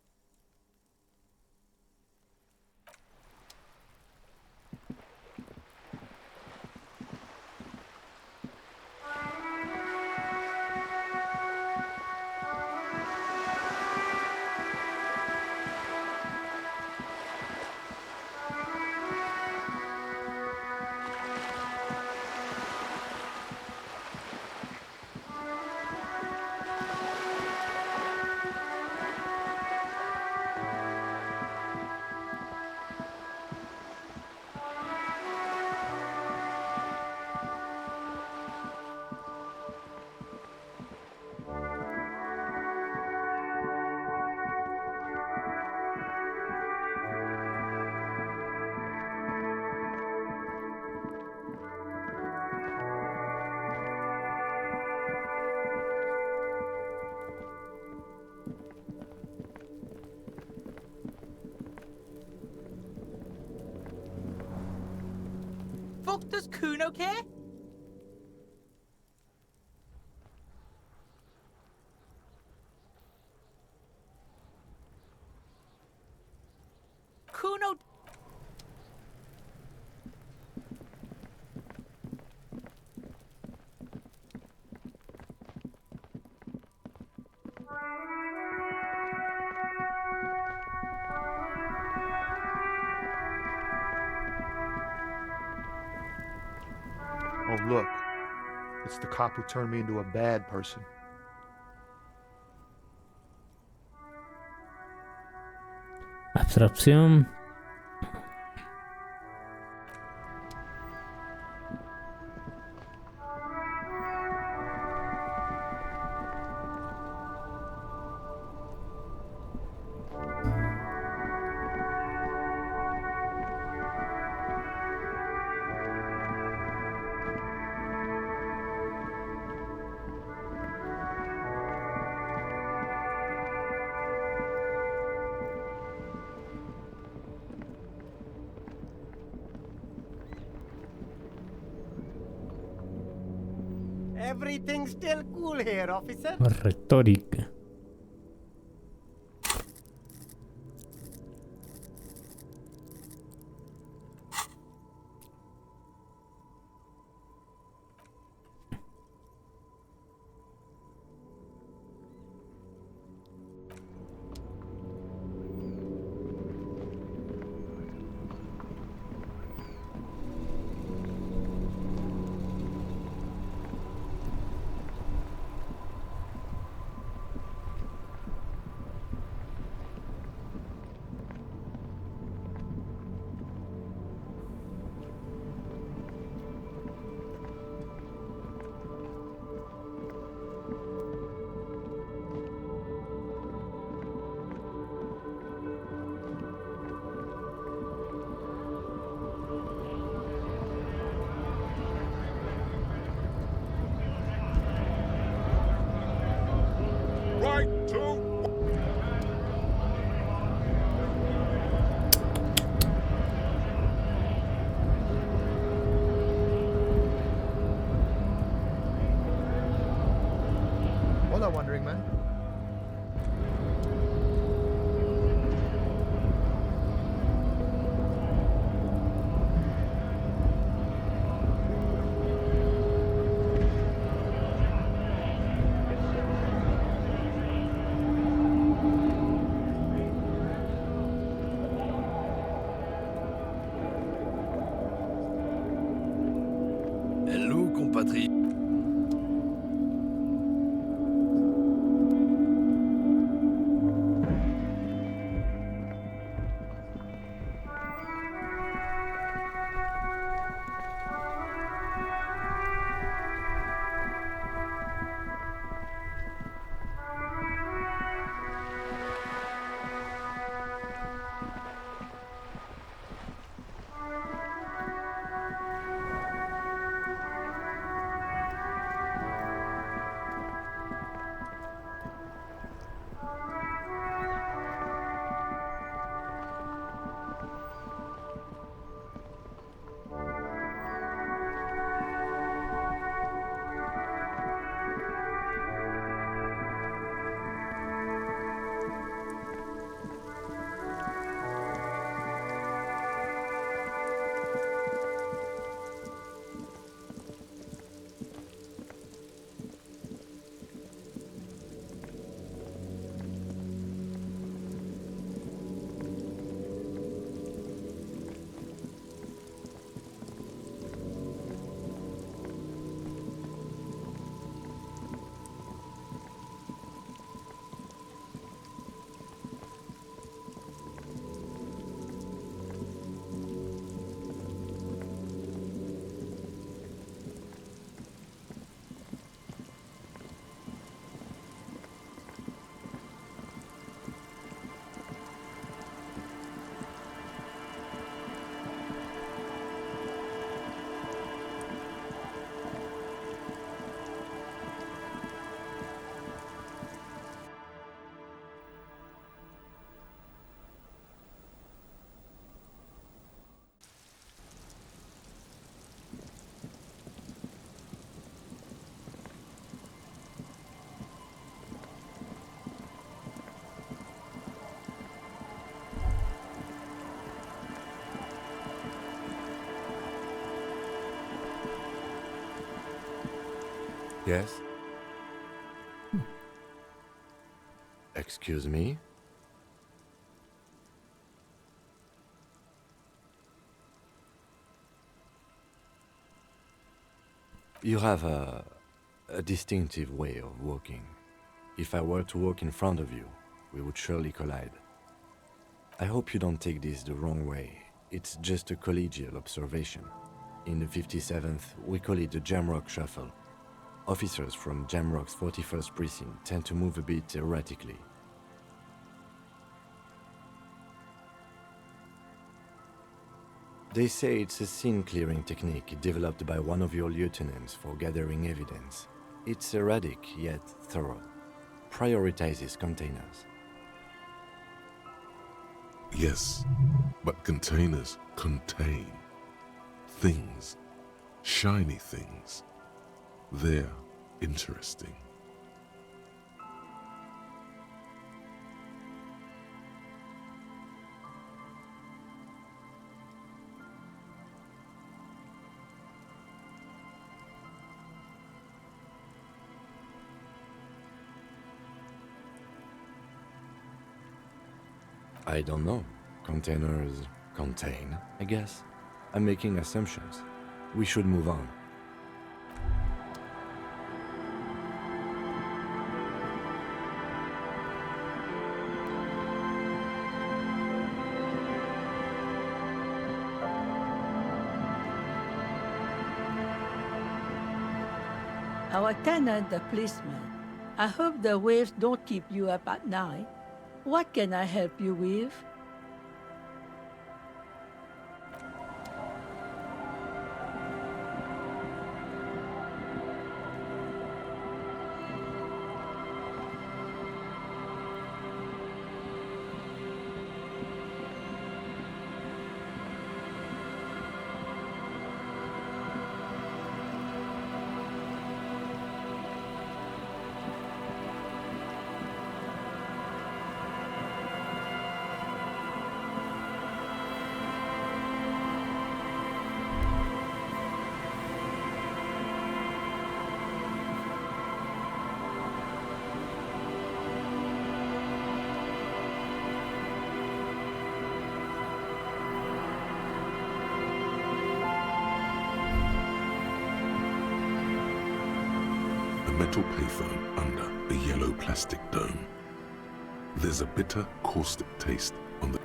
Fuck, does Kuno care? Kuno... Oh, look. It's the cop who turned me into a bad person. Abstracción. Everything's still cool here, officer. Retórica. Hola, Wandering Man. Hello, compatriote. Yes? Excuse me? You have a distinctive way of walking. If I were to walk in front of you, we would surely collide. I hope you don't take this the wrong way. It's just a collegial observation. In the 57th, we call it the Jamrock Shuffle. Officers from Jamrock's 41st Precinct tend to move a bit erratically. They say it's a scene-clearing technique developed by one of your lieutenants for gathering evidence. It's erratic, yet thorough. Prioritizes containers. Yes, but containers contain things, shiny things. They're interesting. I don't know. Containers contain, I guess. I'm making assumptions. We should move on. Our tenant, the policeman. I hope the waves don't keep you up at night. What can I help you with? Metal payphone under a yellow plastic dome. There's a bitter, caustic taste on the...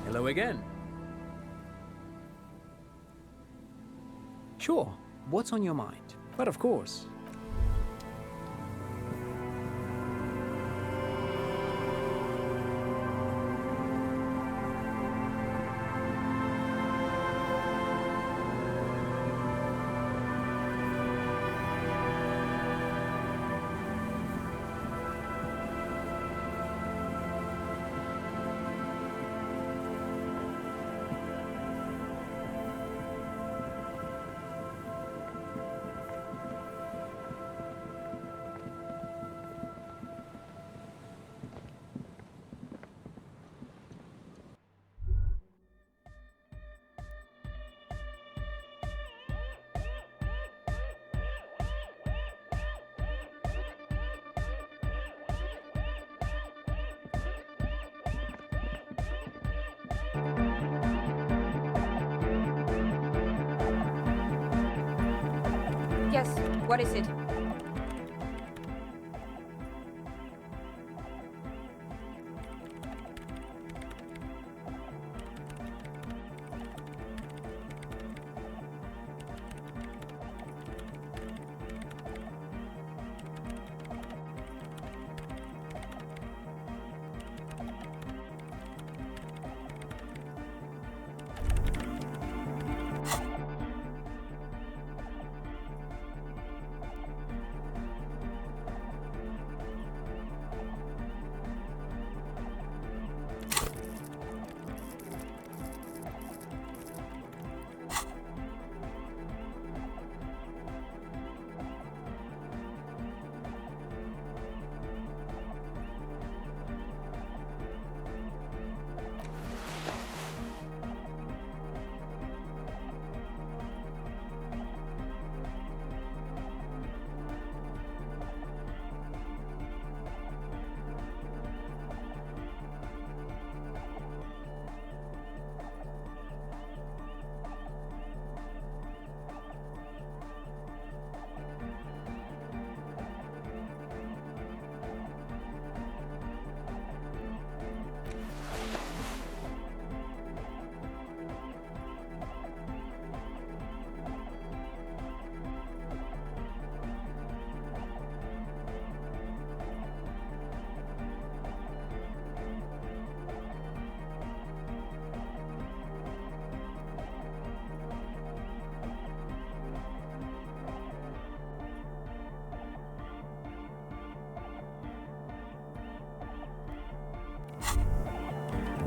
Hello again. Sure, what's on your mind? But of course. Yes, what is it?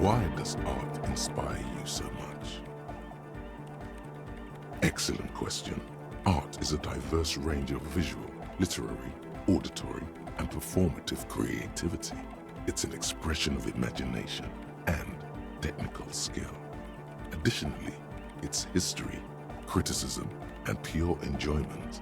Why does art inspire you so much? Excellent question. Art is a diverse range of visual, literary, auditory, and performative creativity. It's an expression of imagination and technical skill. Additionally, it's history, criticism, and pure enjoyment.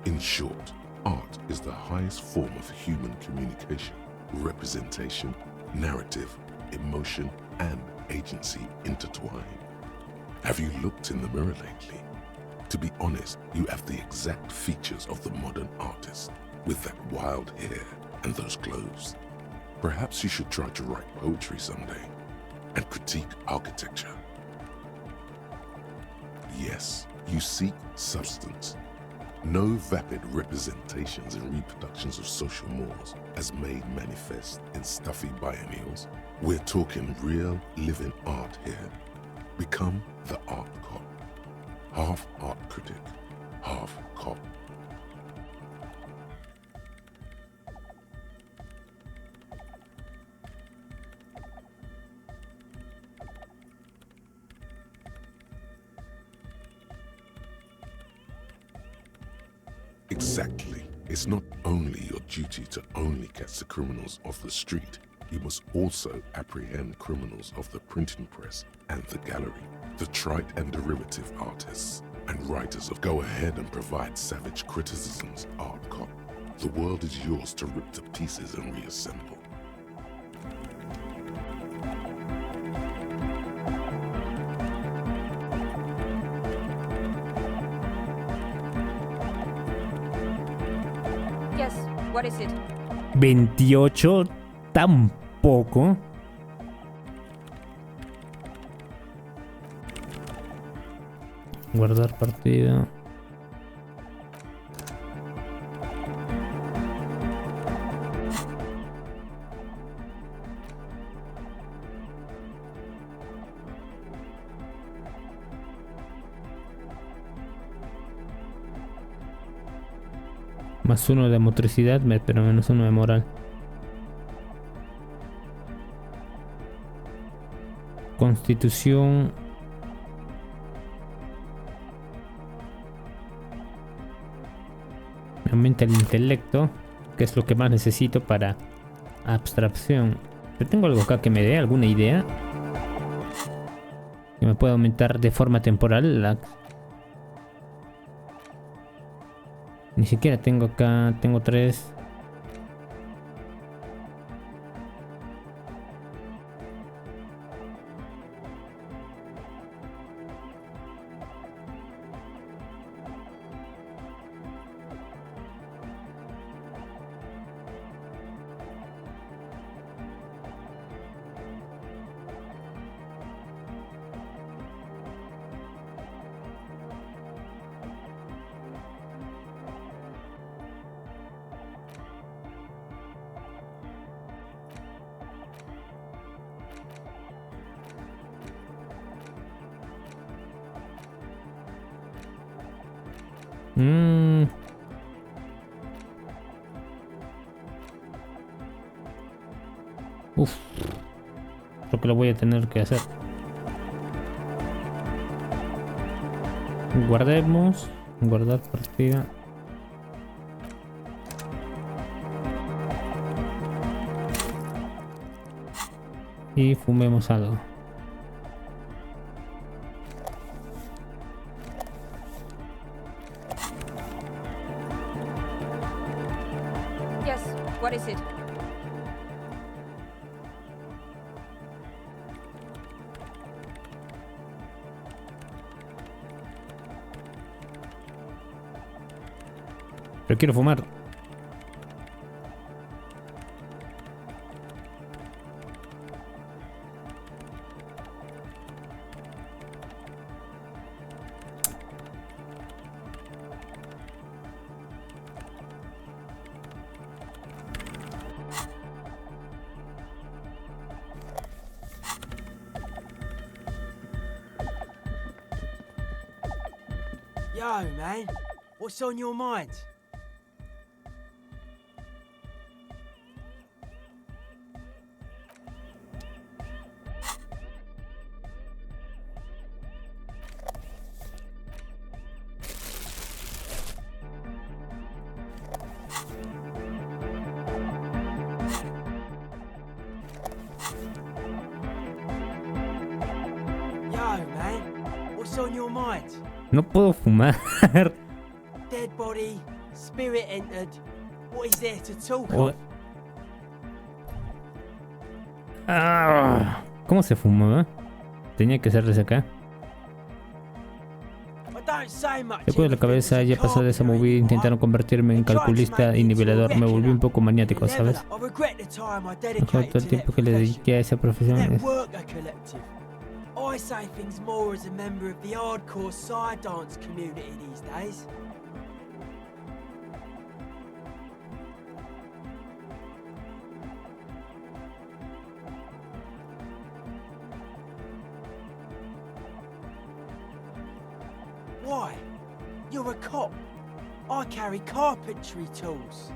In short, art is the highest form of human communication, representation, narrative, emotion, and agency intertwined. Have you looked in the mirror lately? To be honest, you have the exact features of the modern artist, with that wild hair and those clothes. Perhaps you should try to write poetry someday and critique architecture. Yes, you seek substance. No vapid representations and reproductions of social mores as made manifest in stuffy biennials. We're talking real, living art here. Become the art cop. Half art critic, half cop. Exactly. It's not only your duty to only catch the criminals off the street, you must also apprehend criminals of the printing press and the gallery, the trite and derivative artists, and writers of go ahead and provide savage criticisms, art cop. The world is yours to rip to pieces and reassemble. Yes, what is it? 28 tampoco. Guardar partida. Más 1 de motricidad, pero menos 1 de moral. Constitución. Me aumenta el intelecto, que es lo que más necesito para abstracción. Pero tengo algo acá que me dé alguna idea. Que me pueda aumentar de forma temporal. Ni siquiera tengo acá, tengo 3. Uf, creo que lo voy a tener que hacer. Guardemos, guardar partida. Y fumemos algo. Yes, what is it? Pero quiero fumar. Yo, man, what's on your mind? What's on your mind? No puedo fumar. Dead body, spirit entered. What is there to talk Oh. of? ¿Cómo se fumaba? Tenía que ser desde acá. Después de la cabeza, ya pasó de esa movida, intentaron convertirme en calculista y nivelador. Me volví un poco maniático, ¿sabes? Todo el tiempo que le dediqué a esa profesión. I say things more as a member of the hardcore side dance community these days. Why? You're a cop. I carry carpentry tools.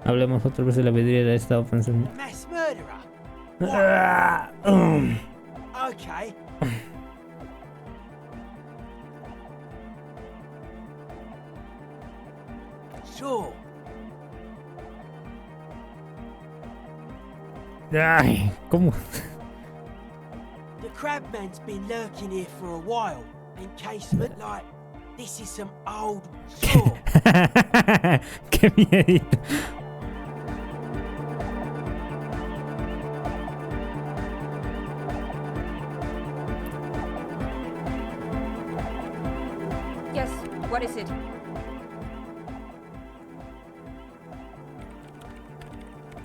Hablemos otra vez de la vidriera, he estado pensando. Mass murderer? Okay. Sure. Ay, ¿cómo? The crabman's been lurking here for a while. Encasement like this is some old sure. Qué miedo. Yes, what is it?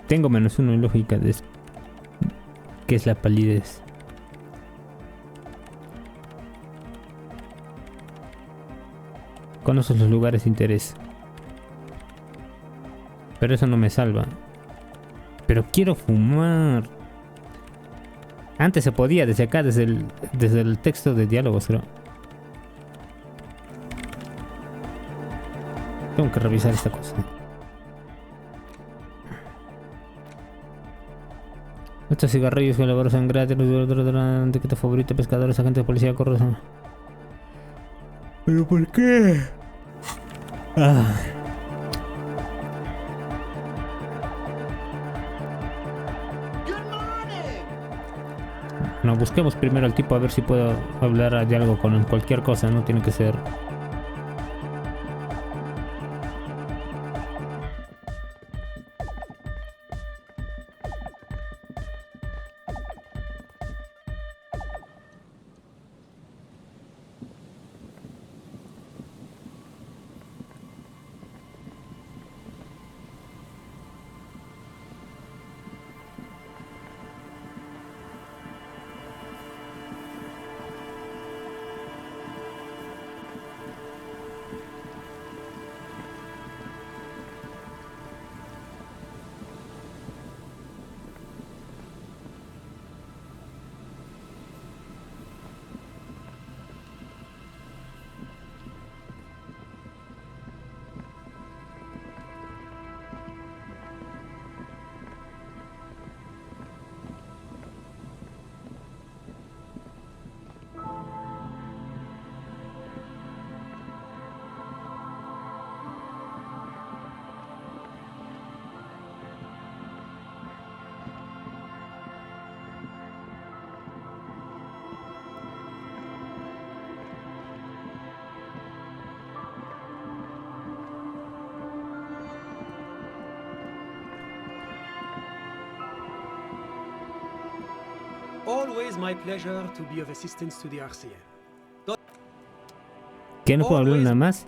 Tengo -1 en lógica de ¿qué es la palidez? Conoces los lugares de interés. Pero eso no me salva. Pero quiero fumar. Antes se podía, desde acá, desde el texto de diálogos, creo. Tengo que revisar esta cosa. Estos cigarrillos que elaboran gratis, etiqueta favorita, pescadores, agentes de policía, corrupción. ¿Pero por qué? No, busquemos primero al tipo a ver si puedo hablar de algo con él. Cualquier cosa, no tiene que ser. Always my pleasure to be of assistance to the RCM. ¿Qué, no puedo hablar nada más?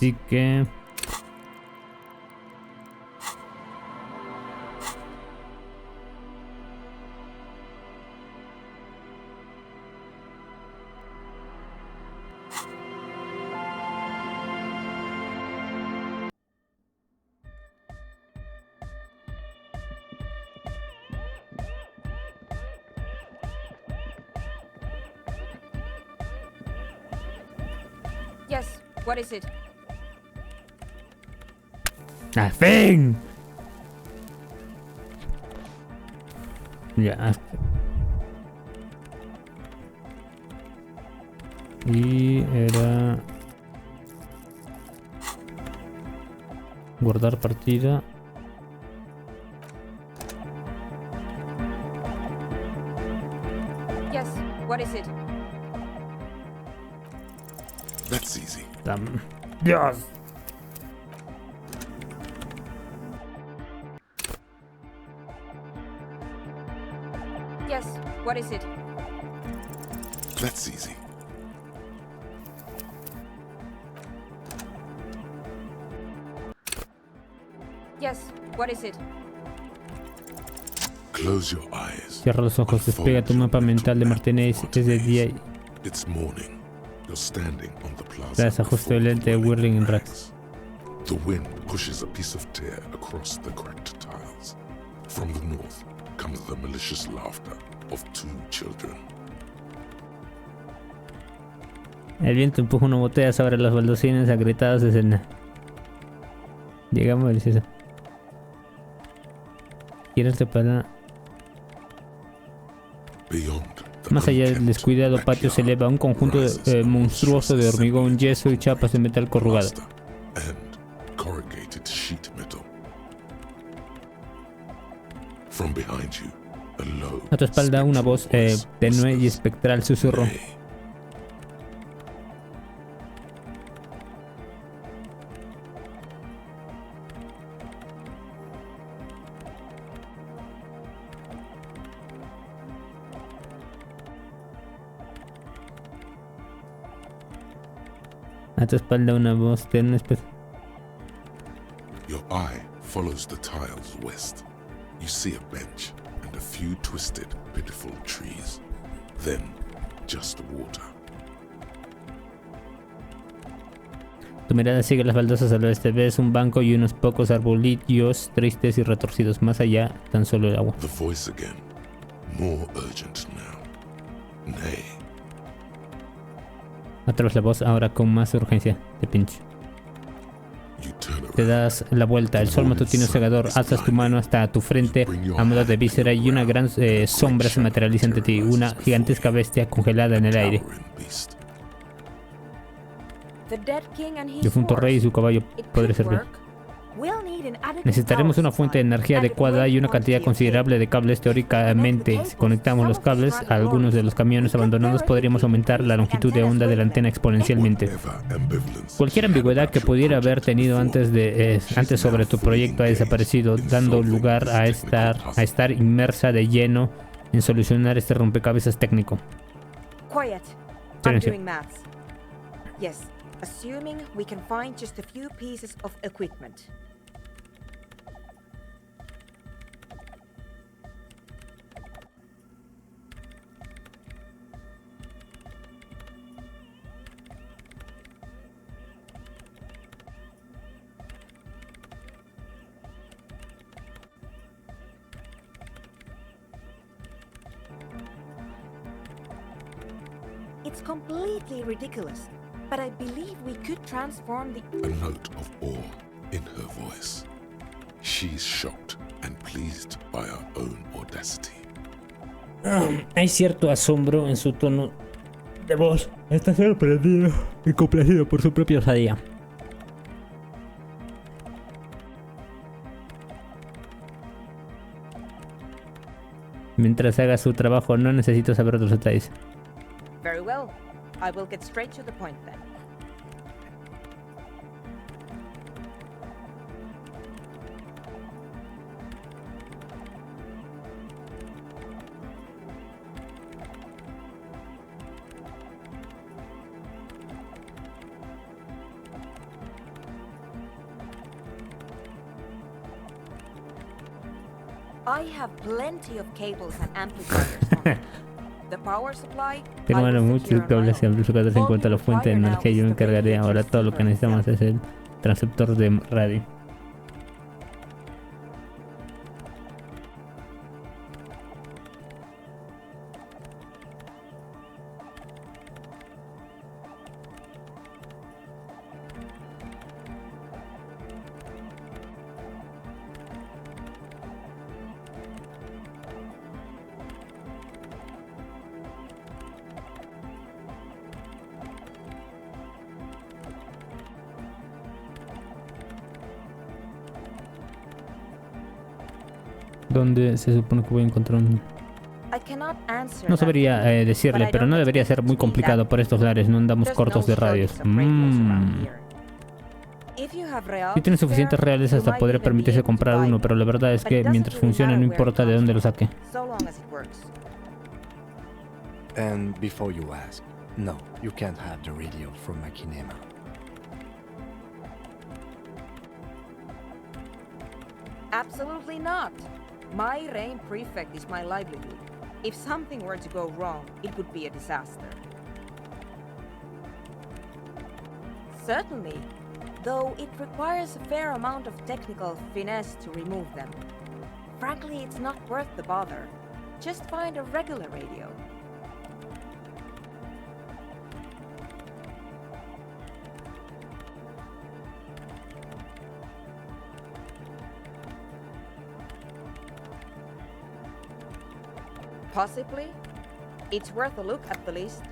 Así que... Yes, what is it? ¡Al fin! Ya. Y era... guardar partida. Yes, what is it? That's easy. Dios. Yes, what is it? That's easy. Yes, what is it? Close your eyes. Cierra los ojos, despliega tu mapa mental de Martínez. Es de día y... It's morning. You're standing on the plaza. Tras ajuste el lente de Whirling en Racks. The wind pushes a piece of tear across the cracked tiles. From the north comes the malicious laughter of two children. El viento empuja una botella sobre las baldosinas agrietadas de escena. Llegamos deliciosa. Girarte para... Más allá del descuidado patio se eleva un conjunto monstruoso de hormigón, yeso y chapas de metal corrugado. A tu espalda una voz tenue y espectral susurró. A tu espalda una voz tenue. Your eye follows the tiles west. You see a bench and a few twisted, pitiful trees. Then, just water. Tu mirada sigue las baldosas al oeste. Ves un banco y unos pocos arbolillos tristes y retorcidos. Más allá, tan solo el agua. The voice again, more urgent now. Nay. Otra vez la voz, ahora con más urgencia. Te pincho. Te das la vuelta. El sol matutino cegador. Alzas tu mano hasta tu frente a modo de víscera y una gran sombra se materializa ante ti. Una gigantesca bestia congelada en el aire. Difunto rey y su caballo podría servir. Necesitaremos una fuente de energía adecuada y una cantidad considerable de cables. Teóricamente, si conectamos los cables a algunos de los camiones abandonados, podríamos aumentar la longitud de onda de la antena exponencialmente. Cualquier ambigüedad que pudiera haber tenido antes sobre tu proyecto ha desaparecido, dando lugar a estar inmersa de lleno en solucionar este rompecabezas técnico. Silencio. Yes, assuming we can find just a few pieces of equipment. It's completely ridiculous. But I believe we could transform the... A note of awe in her voice. She's shocked and pleased by her own audacity. Hay cierto asombro en su tono de voz. Está sorprendido y complacido por su propia osadía. Mientras haga su trabajo, no necesito saber otros detalles. Very well. I will get straight to the point then. I have plenty of cables and amplifiers on it. The power supply. Firmaron muchos cables y amplificadores en cuanto a la fuente de energía. Yo me encargaré. Ahora todo lo que necesitamos es el transceptor de radio. ¿Dónde se supone que voy a encontrar un...? No sabría decirle, pero no debería ser muy complicado por estos lares. No andamos cortos de radios. Si tiene suficientes reales hasta poder permitirse comprar uno, pero la verdad es que mientras funcione no importa de dónde lo saque. And before you ask, no, you can't have the radio from my kinema. Absolutely not. My reign prefect is my livelihood. If something were to go wrong, it would be a disaster. Certainly, though it requires a fair amount of technical finesse to remove them. Frankly, it's not worth the bother. Just find a regular radio. Possibly. It's worth a look at the least.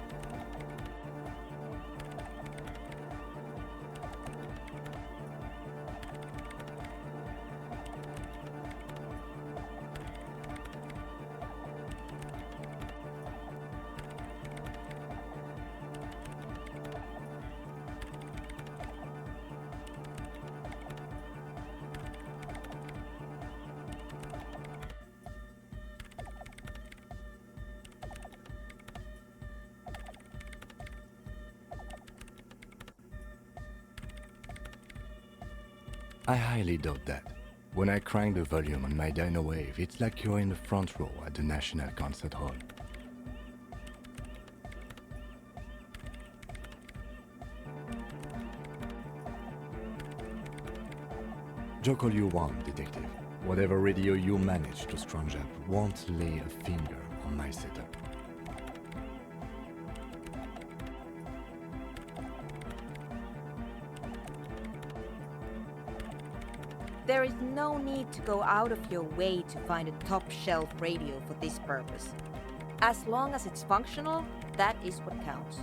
I highly doubt that. When I crank the volume on my dyno wave, it's like you're in the front row at the National Concert Hall. Joke all you want, detective. Whatever radio you manage to scrounge up won't lay a finger on my setup. There is no need to go out of your way to find a top-shelf radio for this purpose. As long as it's functional, that is what counts.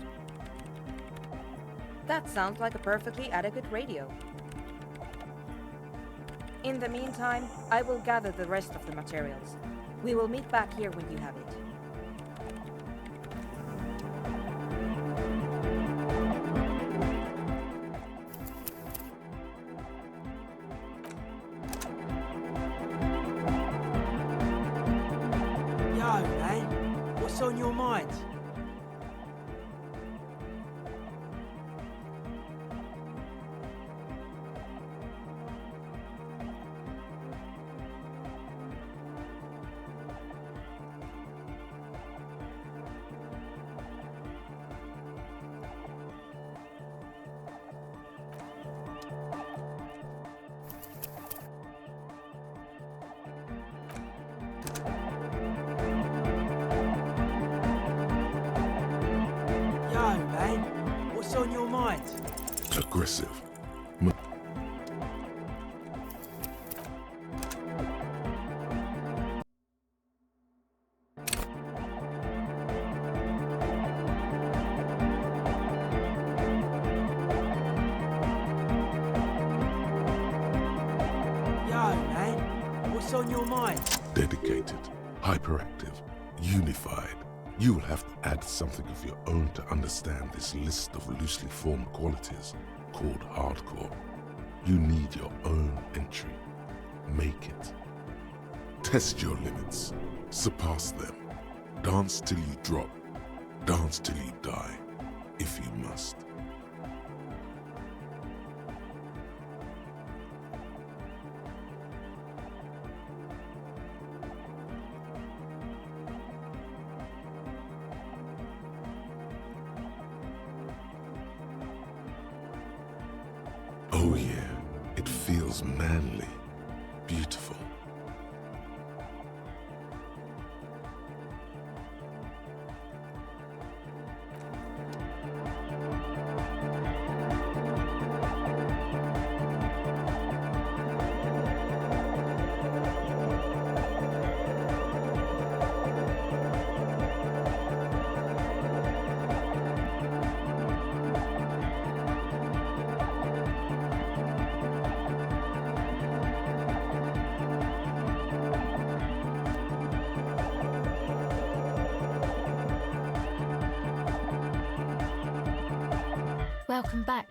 That sounds like a perfectly adequate radio. In the meantime, I will gather the rest of the materials. We will meet back here when you have it. What's on your mind? What's on your mind? Aggressive. What's on your mind? Dedicated, hyperactive, unified. You will have to add something of your own to understand this list of loosely formed qualities called hardcore. You need your own entry. Make it. Test your limits. Surpass them. Dance till you drop. Dance till you die, if you must. Oh yeah, it feels manly, beautiful. Welcome back.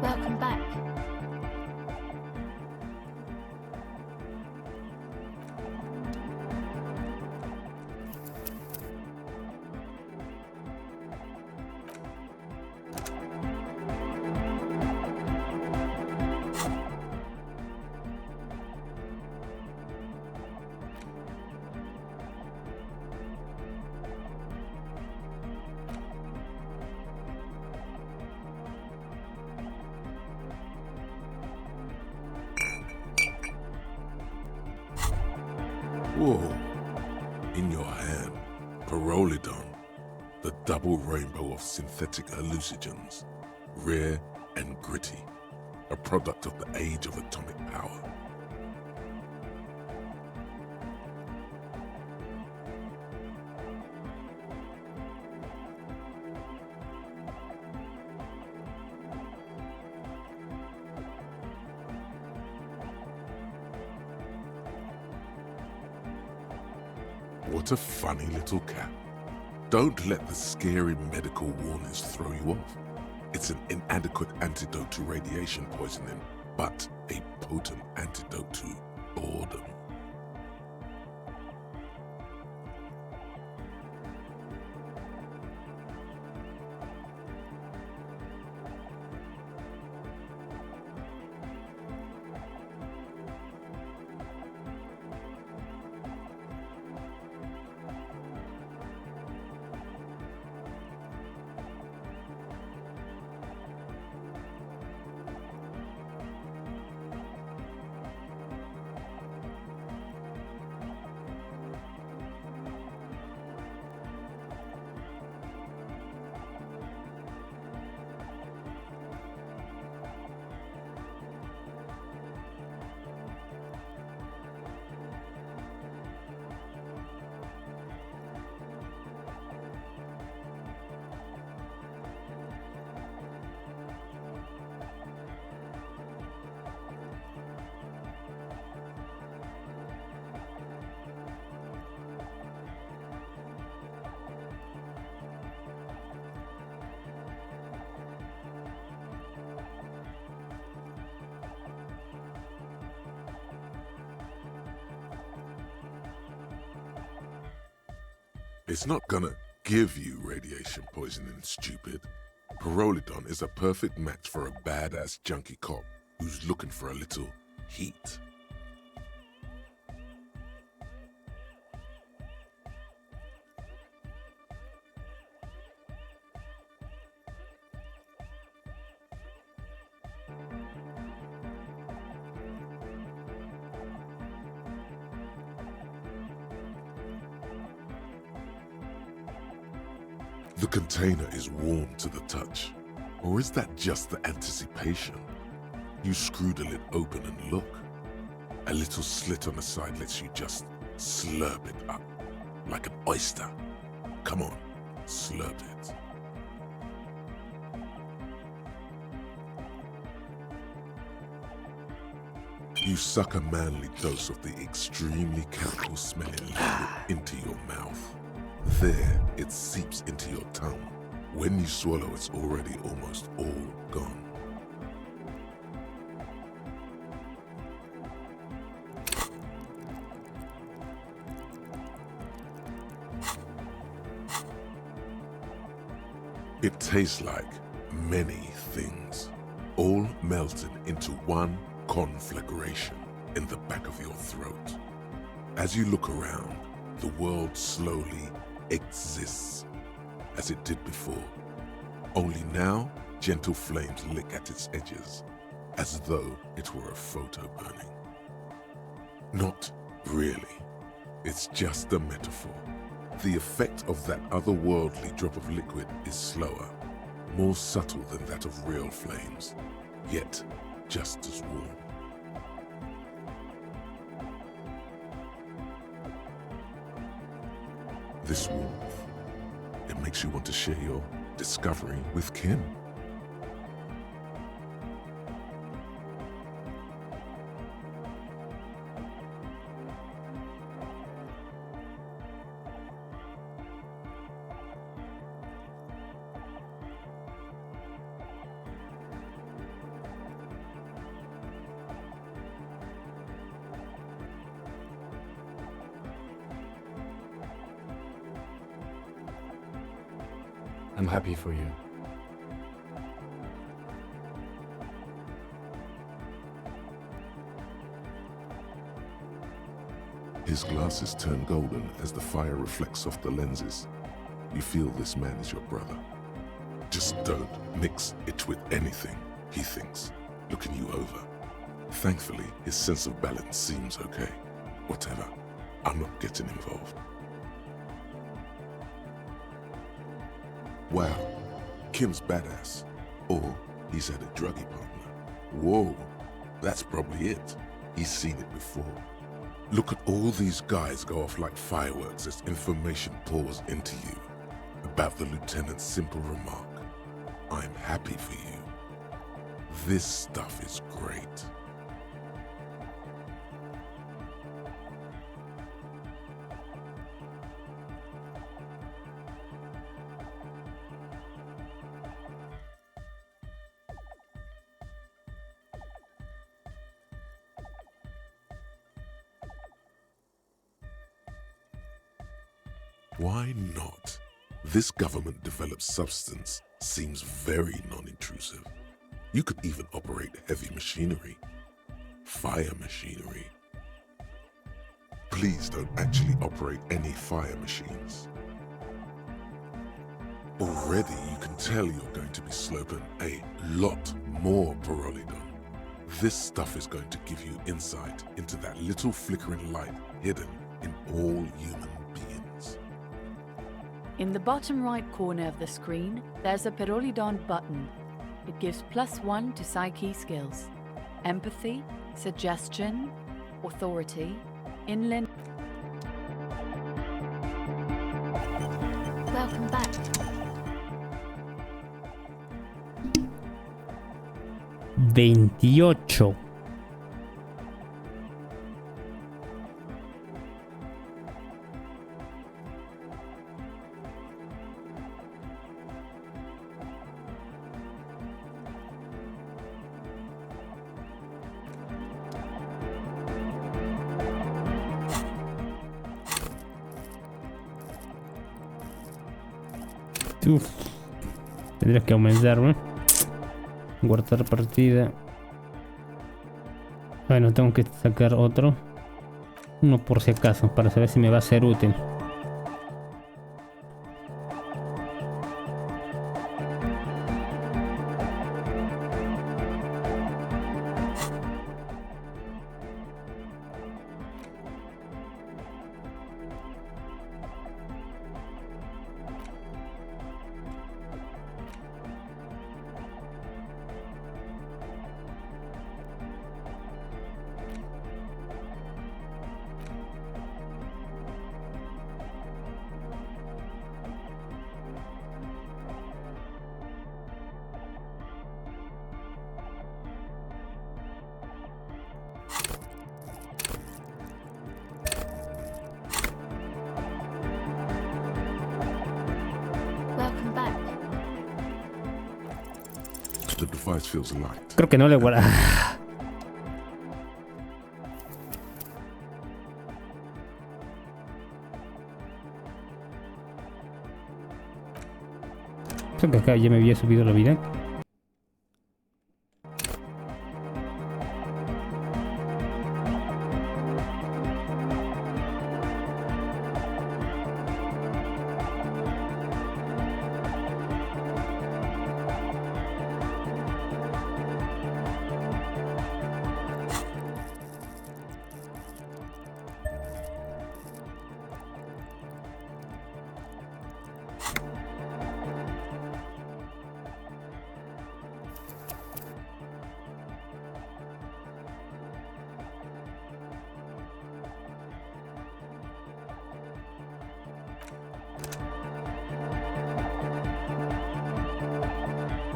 Welcome back. Whoa. In your hand, Pyrrolidon, the double rainbow of synthetic hallucinogens, rare and gritty, a product of the age of atomic power. What a funny little cat. Don't let the scary medical warnings throw you off. It's an inadequate antidote to radiation poisoning, but a potent antidote to boredom. It's not gonna give you radiation poisoning, stupid. Pyrrolidon is a perfect match for a badass junkie cop who's looking for a little heat. The container is warm to the touch, or is that just the anticipation? You screw the lid open and look. A little slit on the side lets you just slurp it up, like an oyster. Come on, slurp it. You suck a manly dose of the extremely chemical-smelling liquid into your mouth. There, it seeps into your tongue. When you swallow, it's already almost all gone. It tastes like many things, all melted into one conflagration in the back of your throat. As you look around, the world slowly exists as it did before. Only now, gentle flames lick at its edges, as though it were a photo burning. Not really. It's just a metaphor. The effect of that otherworldly drop of liquid is slower, more subtle than that of real flames, yet just as warm. This warmth, it makes you want to share your discovery with Kim. I'm happy for you. His glasses turn golden as the fire reflects off the lenses. You feel this man is your brother. Just don't mix it with anything, he thinks, looking you over. Thankfully, his sense of balance seems okay. Whatever, I'm not getting involved. Wow, Kim's badass. Or he's had a druggie partner. Whoa, that's probably it. He's seen it before. Look at all these guys go off like fireworks as information pours into you about the lieutenant's simple remark. I'm happy for you. This stuff is great. Why not? This government-developed substance seems very non-intrusive. You could even operate heavy machinery, fire machinery. Please don't actually operate any fire machines. Already you can tell you're going to be sloping a lot more pyrrolidon. This stuff is going to give you insight into that little flickering light hidden in all human beings. In the bottom right corner of the screen, there's a pyrrolidon button. It gives +1 to psyche skills. Empathy, suggestion, authority, inland... Welcome back. $28. Uf, tendrías que aumentarme. Guardar partida. Bueno, tengo que sacar otro. Uno por si acaso, para saber si me va a ser útil. Creo que no le guarda. Creo que acá ya me había subido la vida.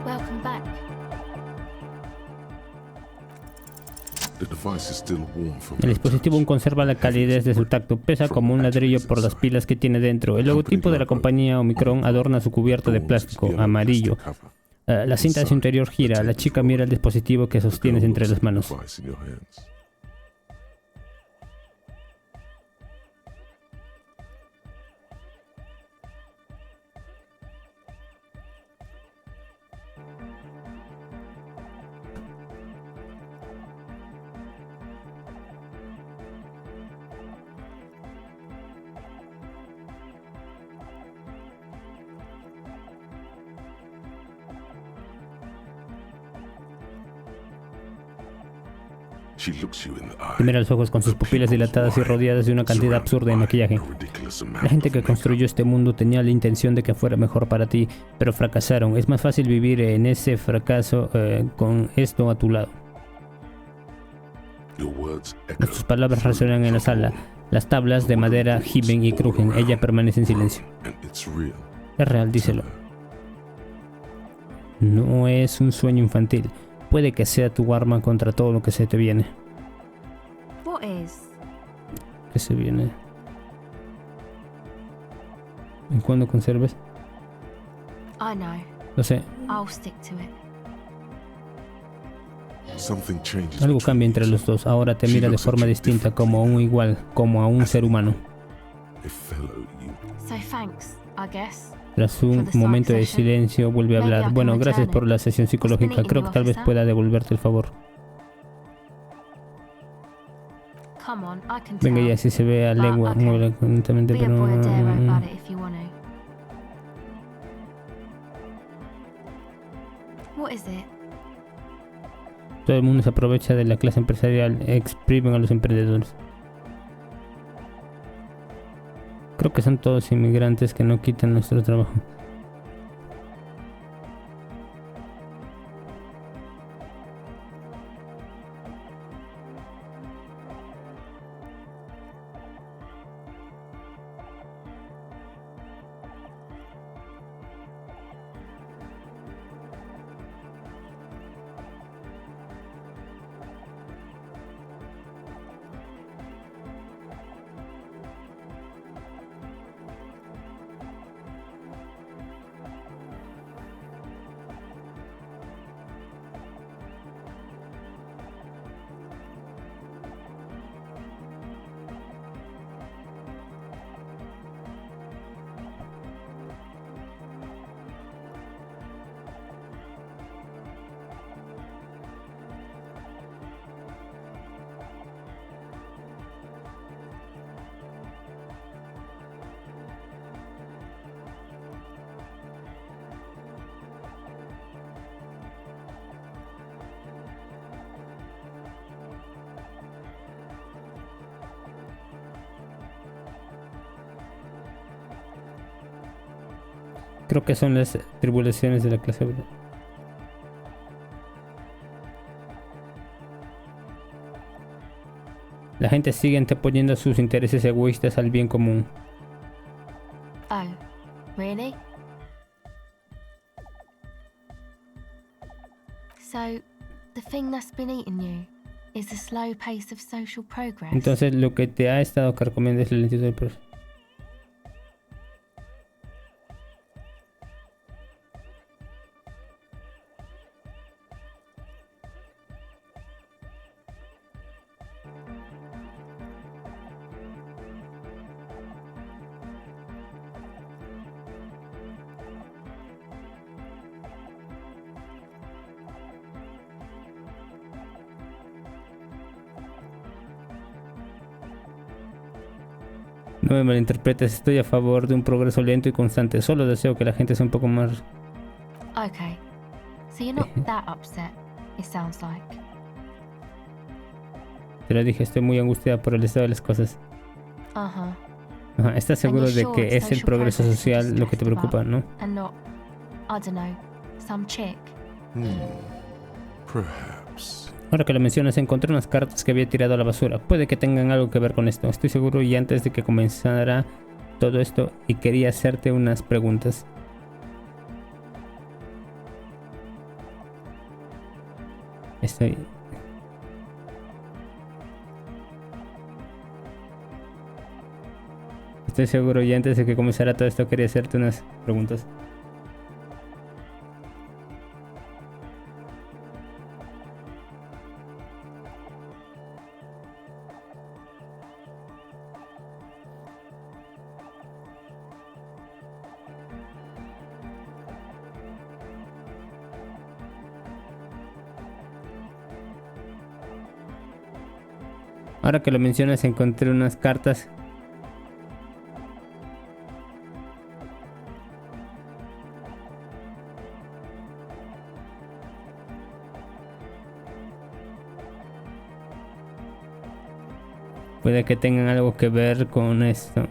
Welcome back. El dispositivo aún conserva la calidez de su tacto, pesa como un ladrillo por las pilas que tiene dentro. El logotipo de la compañía Omicron adorna su cubierta de plástico amarillo. La cinta de su interior gira. La chica mira el dispositivo que sostienes entre las manos. Te mira a los ojos con sus pupilas dilatadas y rodeadas de una cantidad absurda de maquillaje. La gente que construyó este mundo tenía la intención de que fuera mejor para ti, pero fracasaron. Es más fácil vivir en ese fracaso con esto a tu lado. Tus palabras resuenan en la sala. Las tablas de madera gimen y crujen. Ella permanece en silencio. Es real, díselo. No es un sueño infantil. Puede que sea tu arma contra todo lo que se te viene. What is? ¿Qué se viene? ¿En cuándo conserves? I know. Lo sé. I'll stick to it. Algo cambia entre los dos. Ahora te mira de forma distinta, como a un igual, como a un ser humano. So thanks, I guess. Tras un momento de silencio, vuelve a hablar. Bueno, gracias por la sesión psicológica. Creo que tal vez pueda devolverte el favor. Venga, ya si se ve a legua, mueve lentamente, pero... Todo el mundo se aprovecha de la clase empresarial, exprimen a los emprendedores. Creo que son todos inmigrantes que no quitan nuestro trabajo. Creo que son las tribulaciones de la clase obrera. La gente sigue anteponiendo sus intereses egoístas al bien común. Oh, really? So, the thing that's been eating you is the slow pace of social progress. Entonces, lo que te ha estado carcomiendo es la lentitud del proceso. No me malinterpretes, estoy a favor de un progreso lento y constante. Solo deseo que la gente sea un poco más... Okay. So you're not that upset, it sounds like. Te lo dije, estoy muy angustiada por el estado de las cosas. Ajá. Ajá, ¿estás seguro de que es el progreso social lo que te preocupa, no? And not, I don't know, some chick. Perhaps. Ahora que lo mencionas, encontré unas cartas que había tirado a la basura. Puede que tengan algo que ver con esto. Estoy seguro y antes de que comenzara todo esto y quería hacerte unas preguntas. Estoy seguro y antes de que comenzara todo esto quería hacerte unas preguntas. Ahora que lo mencionas, encontré unas cartas. Puede que tengan algo que ver con esto.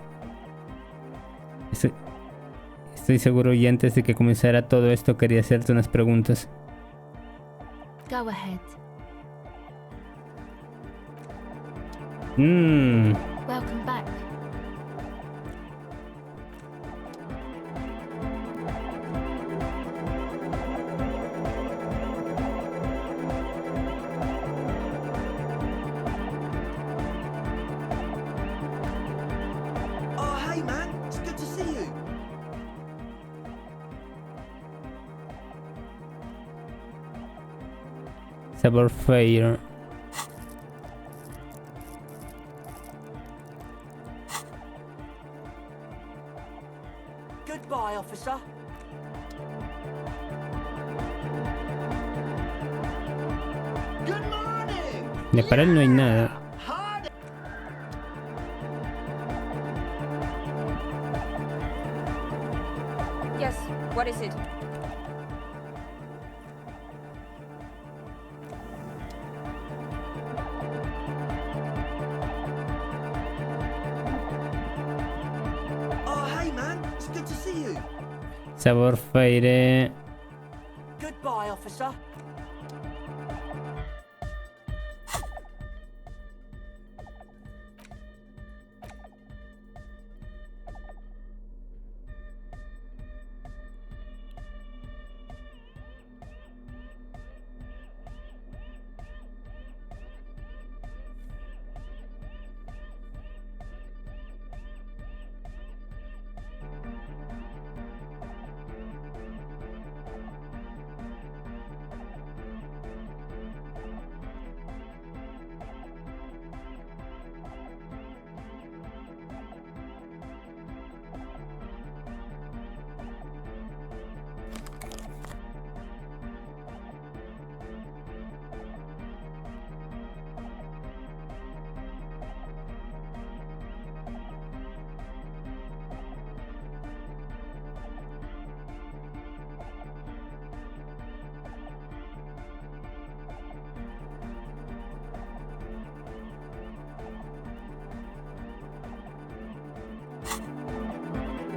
Estoy seguro y antes de que comenzara todo esto quería hacerte unas preguntas. Go ahead. Welcome back. Oh, hey man, it's good to see you. Sabor Fair. Goodbye, officer. Good morning. Para él no hay nada. Yes, what is it? Oh, hey man, it's good to see you. Sabor Fair. Goodbye, officer.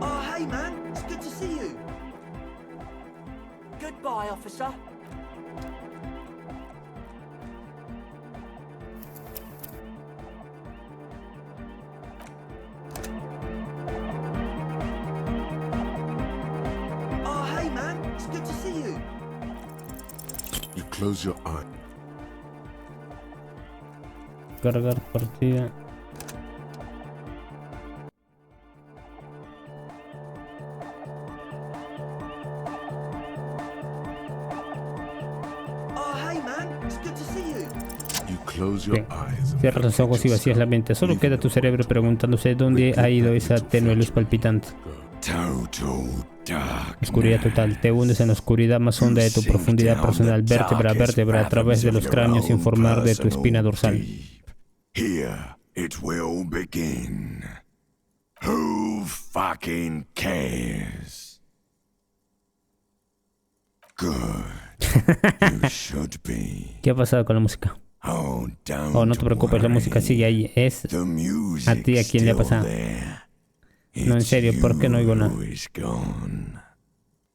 Oh, hey man, it's good to see you. Goodbye, officer. Oh, hey man, it's good to see you. You close your eye. Cargar partida. Oh, hey man, it's good to see you. You close your eyes. Cierra los ojos y vacías la mente. Solo queda tu cerebro preguntándose dónde ha ido esa tenue luz palpitante. Oscuridad total. Te hundes en la oscuridad más honda de tu profundidad personal, vértebra a vértebra, a través de los cráneos sin formar de tu espina dorsal. Here it will begin. Who fucking cares? Good. You should be. ¿Qué ha pasado con la música? Oh, no te preocupes, la música sigue ahí. Es a ti a quien le ha pasado. No, en serio, ¿por qué no oigo nada?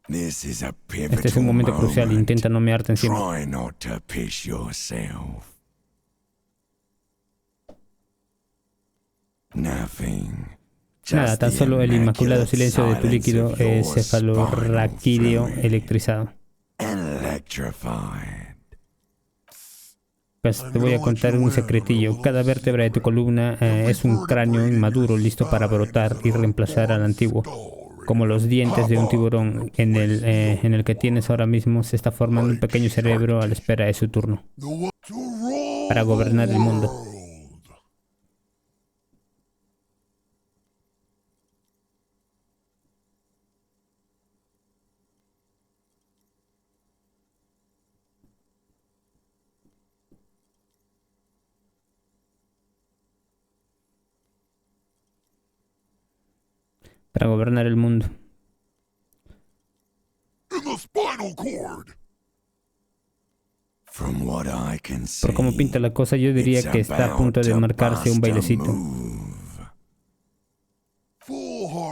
Este es un momento crucial, intenta no mearte encima. Nada, tan solo el inmaculado silencio de tu líquido cefalorraquídeo electrizado. Pues te voy a contar un secretillo. Cada vértebra de tu columna es un cráneo inmaduro listo para brotar y reemplazar al antiguo. Como los dientes de un tiburón en el que tienes ahora mismo, se está formando un pequeño cerebro a la espera de su turno para gobernar el mundo. Para gobernar el mundo. Por cómo pinta la cosa, yo diría que está a punto de marcarse un bailecito.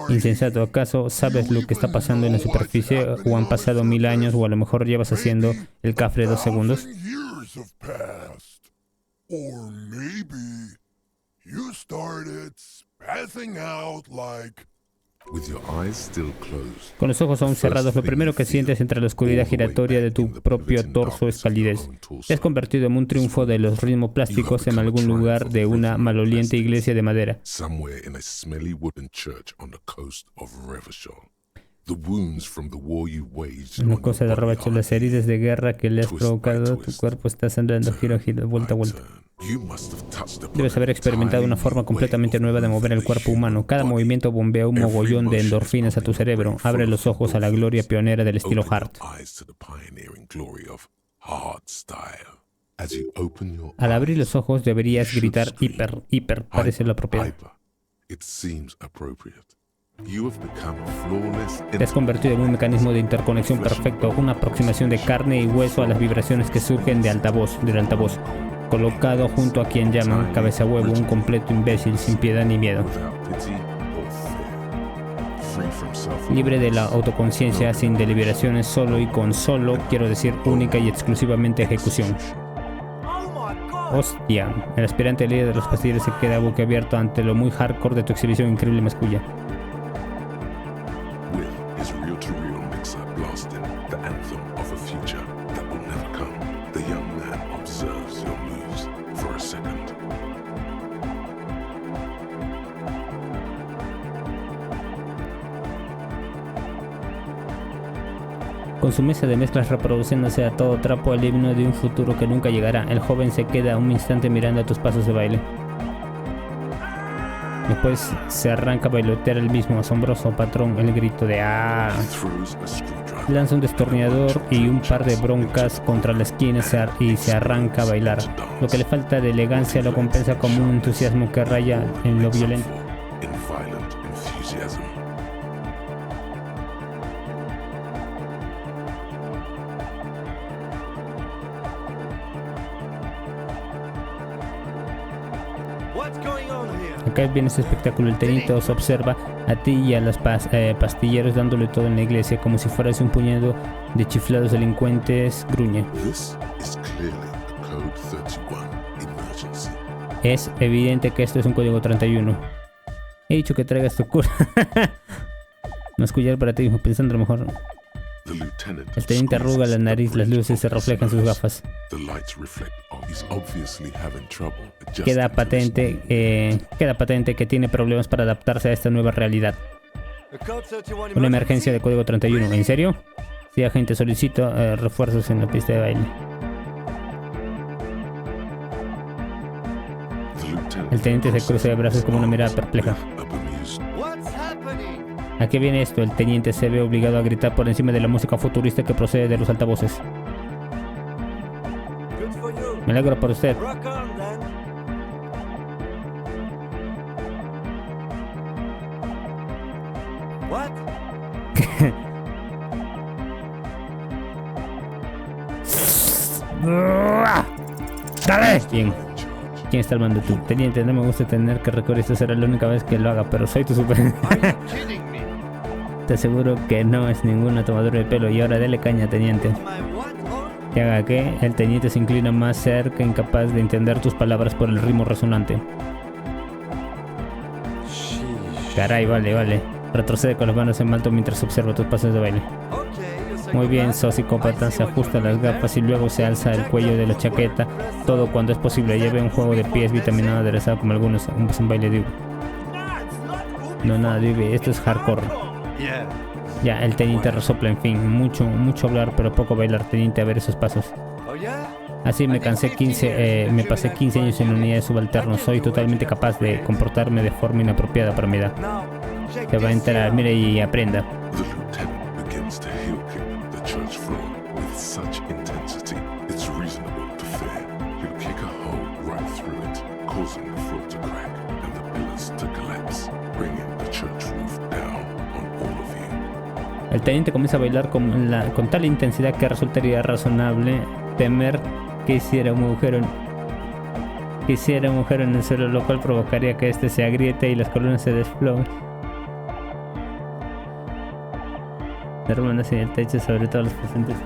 Insensato, ¿acaso sabes lo que está pasando en la superficie? ¿O han pasado 1000 años? ¿O a lo mejor llevas haciendo el cafre 2 segundos? Con los ojos aún cerrados, lo primero que sientes entre la oscuridad giratoria de tu propio torso es calidez. Te has convertido en un triunfo de los rismoplásticos en algún lugar de una maloliente iglesia de madera. Una cosa de Robacho, las heridas de guerra que le has provocado, tu cuerpo está sangrando, gira, vuelta a vuelta. Debes haber experimentado una forma completamente nueva de mover el cuerpo humano. Cada movimiento bombea un mogollón de endorfinas a tu cerebro. Abre los ojos a la gloria pionera del estilo hard. Al abrir los ojos deberías gritar hiper, hiper, parece lo apropiado. Te has convertido en un mecanismo de interconexión perfecto, una aproximación de carne y hueso a las vibraciones que surgen del altavoz, colocado junto a quien llaman cabeza huevo, un completo imbécil sin piedad ni miedo. Libre de la autoconciencia, sin deliberaciones, solo y con solo, quiero decir única y exclusivamente ejecución. Hostia, el aspirante líder de los pastilleros se queda boquiabierto ante lo muy hardcore de tu exhibición increíble masculla. Con su mesa de mezclas reproduciéndose a todo trapo el himno de un futuro que nunca llegará, el joven se queda un instante mirando a tus pasos de baile. Después se arranca a bailotear el mismo asombroso patrón, el grito de ¡ah! Lanza un destornillador y un par de broncas contra la esquina y se arranca a bailar. Lo que le falta de elegancia lo compensa como un entusiasmo que raya en lo violento. Acá viene este espectáculo. El teniente os observa a ti y a los pastilleros dándole todo en la iglesia como si fueras un puñado de chiflados delincuentes. Gruñe. Es evidente que esto es un código 31. He dicho que traigas tu cura. Mascullar para ti mismo, pensando lo mejor. El teniente arruga la nariz, las luces se reflejan en sus gafas. Queda patente que tiene problemas para adaptarse a esta nueva realidad. Una emergencia de código 31. ¿En serio? Sí, agente, solicito refuerzos en la pista de baile. El teniente se cruza de brazos con una mirada perpleja. ¿A qué viene esto? El teniente se ve obligado a gritar por encima de la música futurista que procede de los altavoces. Me alegro por usted. ¡Dale! Bien. ¿Quién está al mando? Tú. Teniente, no me gusta tener que recordar esto, será la única vez que lo haga, pero soy tu super... Te aseguro que no es ninguna tomadura de pelo. Y ahora dele caña, teniente. ¿Que haga qué? El teniente se inclina más cerca, incapaz de entender tus palabras por el ritmo resonante. Caray, vale. Retrocede con las manos en alto mientras observa tus pasos de baile. Muy bien, sos psicópata. Se ajusta las gafas y luego se alza el cuello de la chaqueta. Todo cuando es posible. Lleve un juego de pies vitaminado aderezado como algunos. Un baile de... No, nada, Divi. Esto es hardcore. Ya, el teniente resopla, en fin. Mucho hablar, pero poco bailar. Teniente, a ver esos pasos. Así me pasé 15 años en unidades subalternos. Soy totalmente capaz de comportarme de forma inapropiada para mi edad. Se va a enterar, mire y aprenda. El teniente comienza a bailar con tal intensidad que resultaría razonable temer que hiciera un agujero en el suelo, lo cual provocaría que este se agriete y las columnas se desplomen. Derrumban hacia el techo sobre todos los presentes.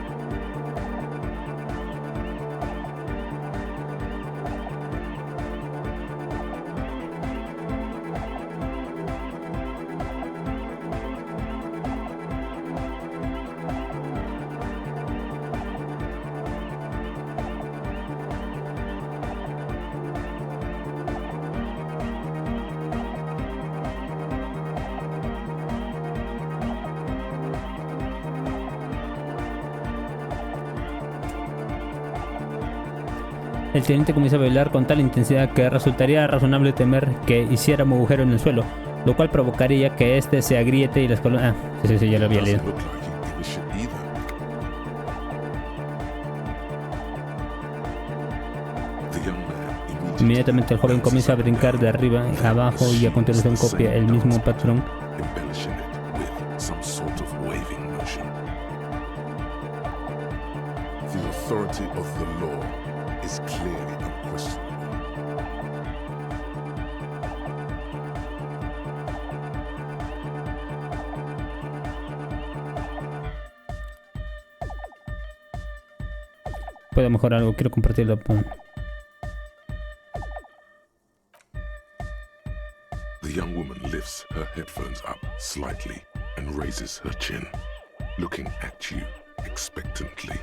El teniente comienza a bailar con tal intensidad que resultaría razonable temer que hiciera un agujero en el suelo, lo cual provocaría que este se agriete y las columnas... Sí, ya lo había leído. Inmediatamente el joven comienza a brincar de arriba a abajo y a continuación copia el mismo patrón. Puedo mejorar algo, quiero compartirlo. The young woman lifts her headphones up slightly and raises her chin, looking at you expectantly.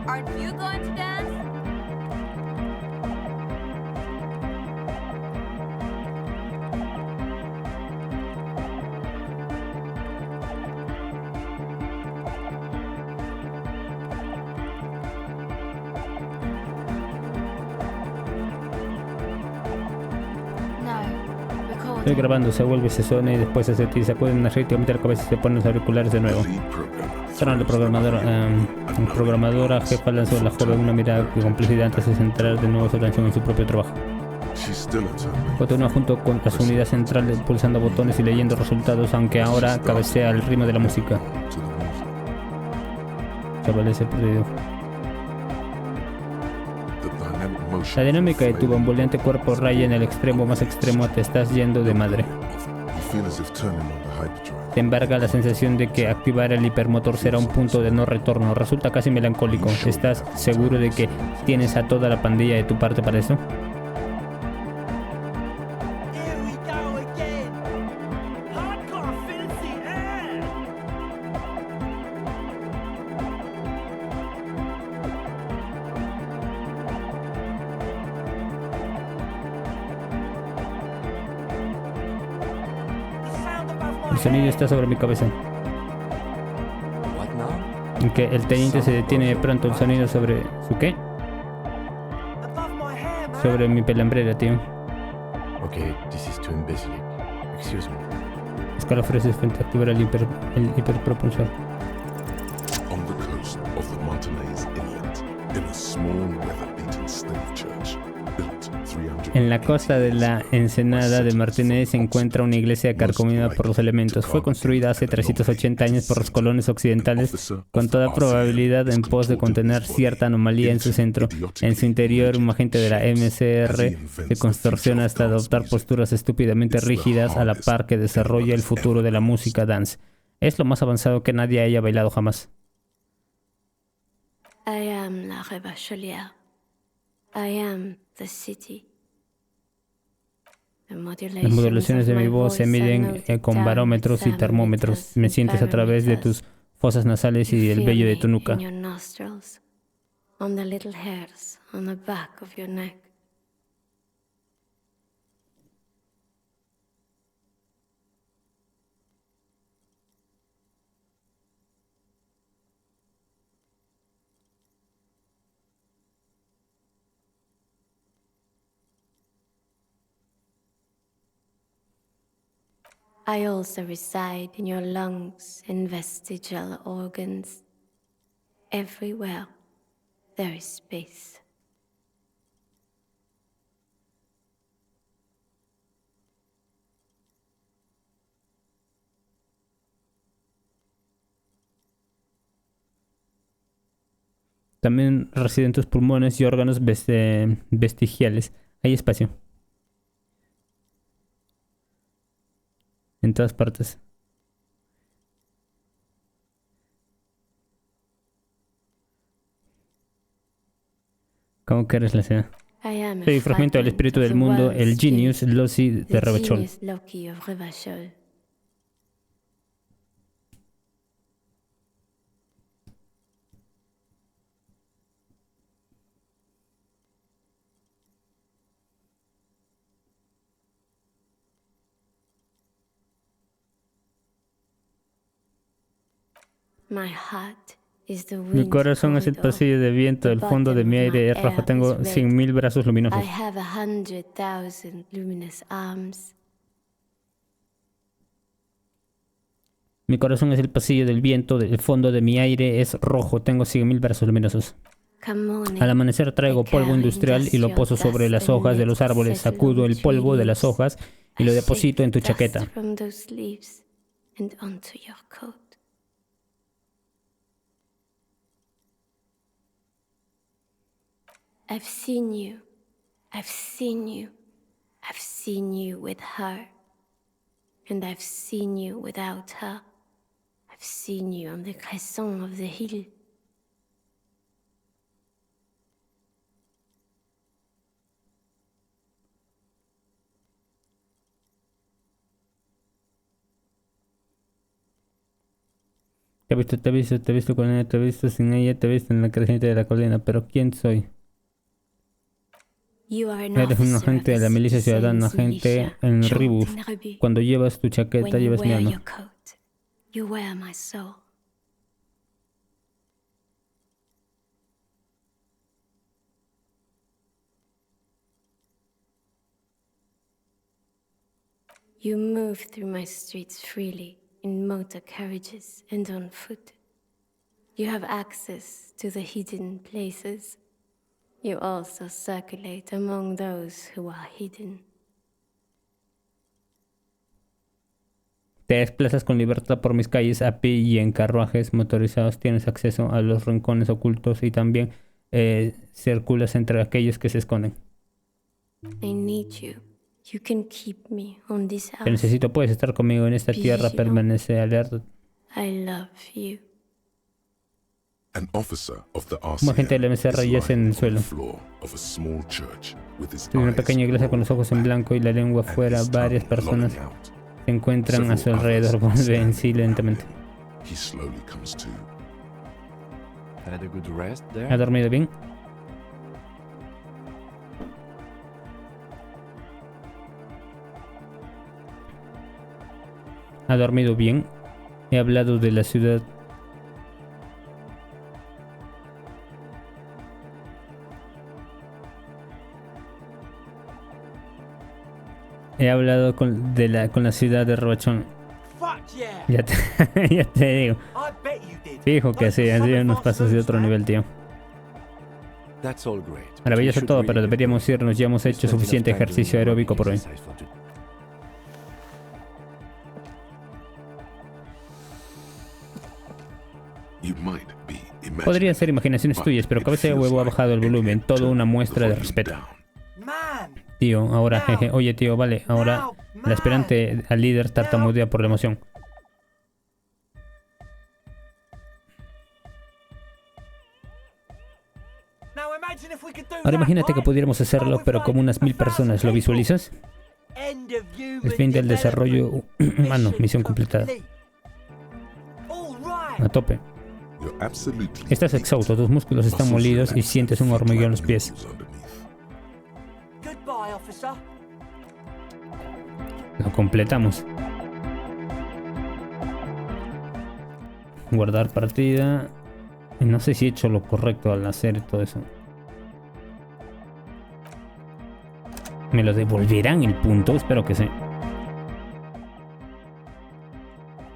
Aren't you going to dance? Estoy grabando, se vuelve, se suena y después se sacude energéticamente la cabeza y se ponen los auriculares de nuevo. Sonó la programadora jefa lanzó a la joven una mirada de complicidad antes de centrar de nuevo su atención en su propio trabajo. Continúa junto con las unidades centrales pulsando botones y leyendo resultados, aunque ahora cabecea al ritmo de la música. Chavales, he perdido. La dinámica de tu bamboleante cuerpo raya en el extremo más extremo, te estás yendo de madre. Te embarga la sensación de que activar el hipermotor será un punto de no retorno. Resulta casi melancólico. ¿Estás seguro de que tienes a toda la pandilla de tu parte para eso? El sonido está sobre mi cabeza. En que el teniente se detiene de pronto. El sonido sobre... ¿su qué? Sobre mi pelambrera, tío. Okay, this is too imbecilic. Excuse me. Escalofríos frente a activar el hiperpropulsor. On the coast of the Martinez Inlet, in a small weather-beaten slave church, built 300 En la costa de la ensenada de Martínez se encuentra una iglesia carcomida por los elementos. Fue construida hace 380 años por los colonos occidentales, con toda probabilidad en pos de contener cierta anomalía en su centro. En su interior, un agente de la MCR se contorsiona hasta adoptar posturas estúpidamente rígidas a la par que desarrolla el futuro de la música dance. Es lo más avanzado que nadie haya bailado jamás. I am la Rebachelière. I am the city. Las modulaciones de mi voz se miden con barómetros y termómetros. Me sientes a través de tus fosas nasales y el vello de tu nuca. On the little hairs on the back of your neck. I also reside in your lungs and vestigial organs. Everywhere there is space. También residen tus pulmones y órganos vestigiales. Hay espacio. En todas partes. ¿Cómo que eres la escena? Soy fragmento del espíritu del mundo, el Genius Loci de Rebachol. Mi corazón es el pasillo de viento, el fondo de mi aire es rojo. Tengo 100.000 brazos luminosos. Mi corazón es el pasillo del viento, el fondo de mi aire es rojo. Tengo 100.000 brazos luminosos. Al amanecer traigo polvo industrial y lo poso sobre las hojas de los árboles. Sacudo el polvo de las hojas y lo deposito en tu chaqueta. I've seen you. I've seen you. I've seen you with her. And I've seen you without her. I've seen you on the crescent of the hill. Te he visto con ella, te he visto sin ella, te he visto en la creciente de la colina, pero ¿quién soy? Eres un agente de la milicia ciudadana, agente en Ribuf. Cuando llevas tu chaqueta, llevas mi alma. You move through my streets freely, in motor carriages and on foot. You have access to the hidden places. You also circulate among those who are hidden. Te desplazas con libertad por mis calles a pie y en carruajes motorizados. Tienes acceso a los rincones ocultos y también circulas entre aquellos que se esconden. I need you. You can keep me on this Te earth. necesito, puedes estar conmigo en esta tierra, permanece alerta. I love you. Un agente del MCR yace en el suelo. Tiene una pequeña iglesia con los ojos en blanco y la lengua afuera. Varias personas se encuentran a su alrededor. Vuelve en sí lentamente. ¿Ha dormido bien? ¿Ha dormido bien? He hablado de la ciudad. He hablado con la ciudad de Robachón. Ya te digo. Fijo que sí, han sido unos pasos de otro nivel, tío. Maravilloso todo, pero deberíamos irnos. Ya hemos hecho suficiente ejercicio aeróbico por hoy. Podrían ser imaginaciones tuyas, pero Cabeza de Huevo ha bajado el volumen. Todo una muestra de respeto. Tío, ahora, jeje. Oye, tío, vale. Ahora, el aspirante al líder tartamudea por la emoción. Ahora imagínate que pudiéramos hacerlo, pero como unas 1000 personas. ¿Lo visualizas? El fin del desarrollo humano. Misión completada. A tope. Estás exhausto, tus músculos están molidos y sientes un hormigueo en los pies. Lo completamos. Guardar partida. No sé si he hecho lo correcto al hacer todo eso. ¿Me lo devolverán el punto? Espero que sí.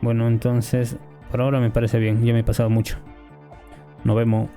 Bueno, entonces, por ahora me parece bien. Ya me he pasado mucho. Nos vemos.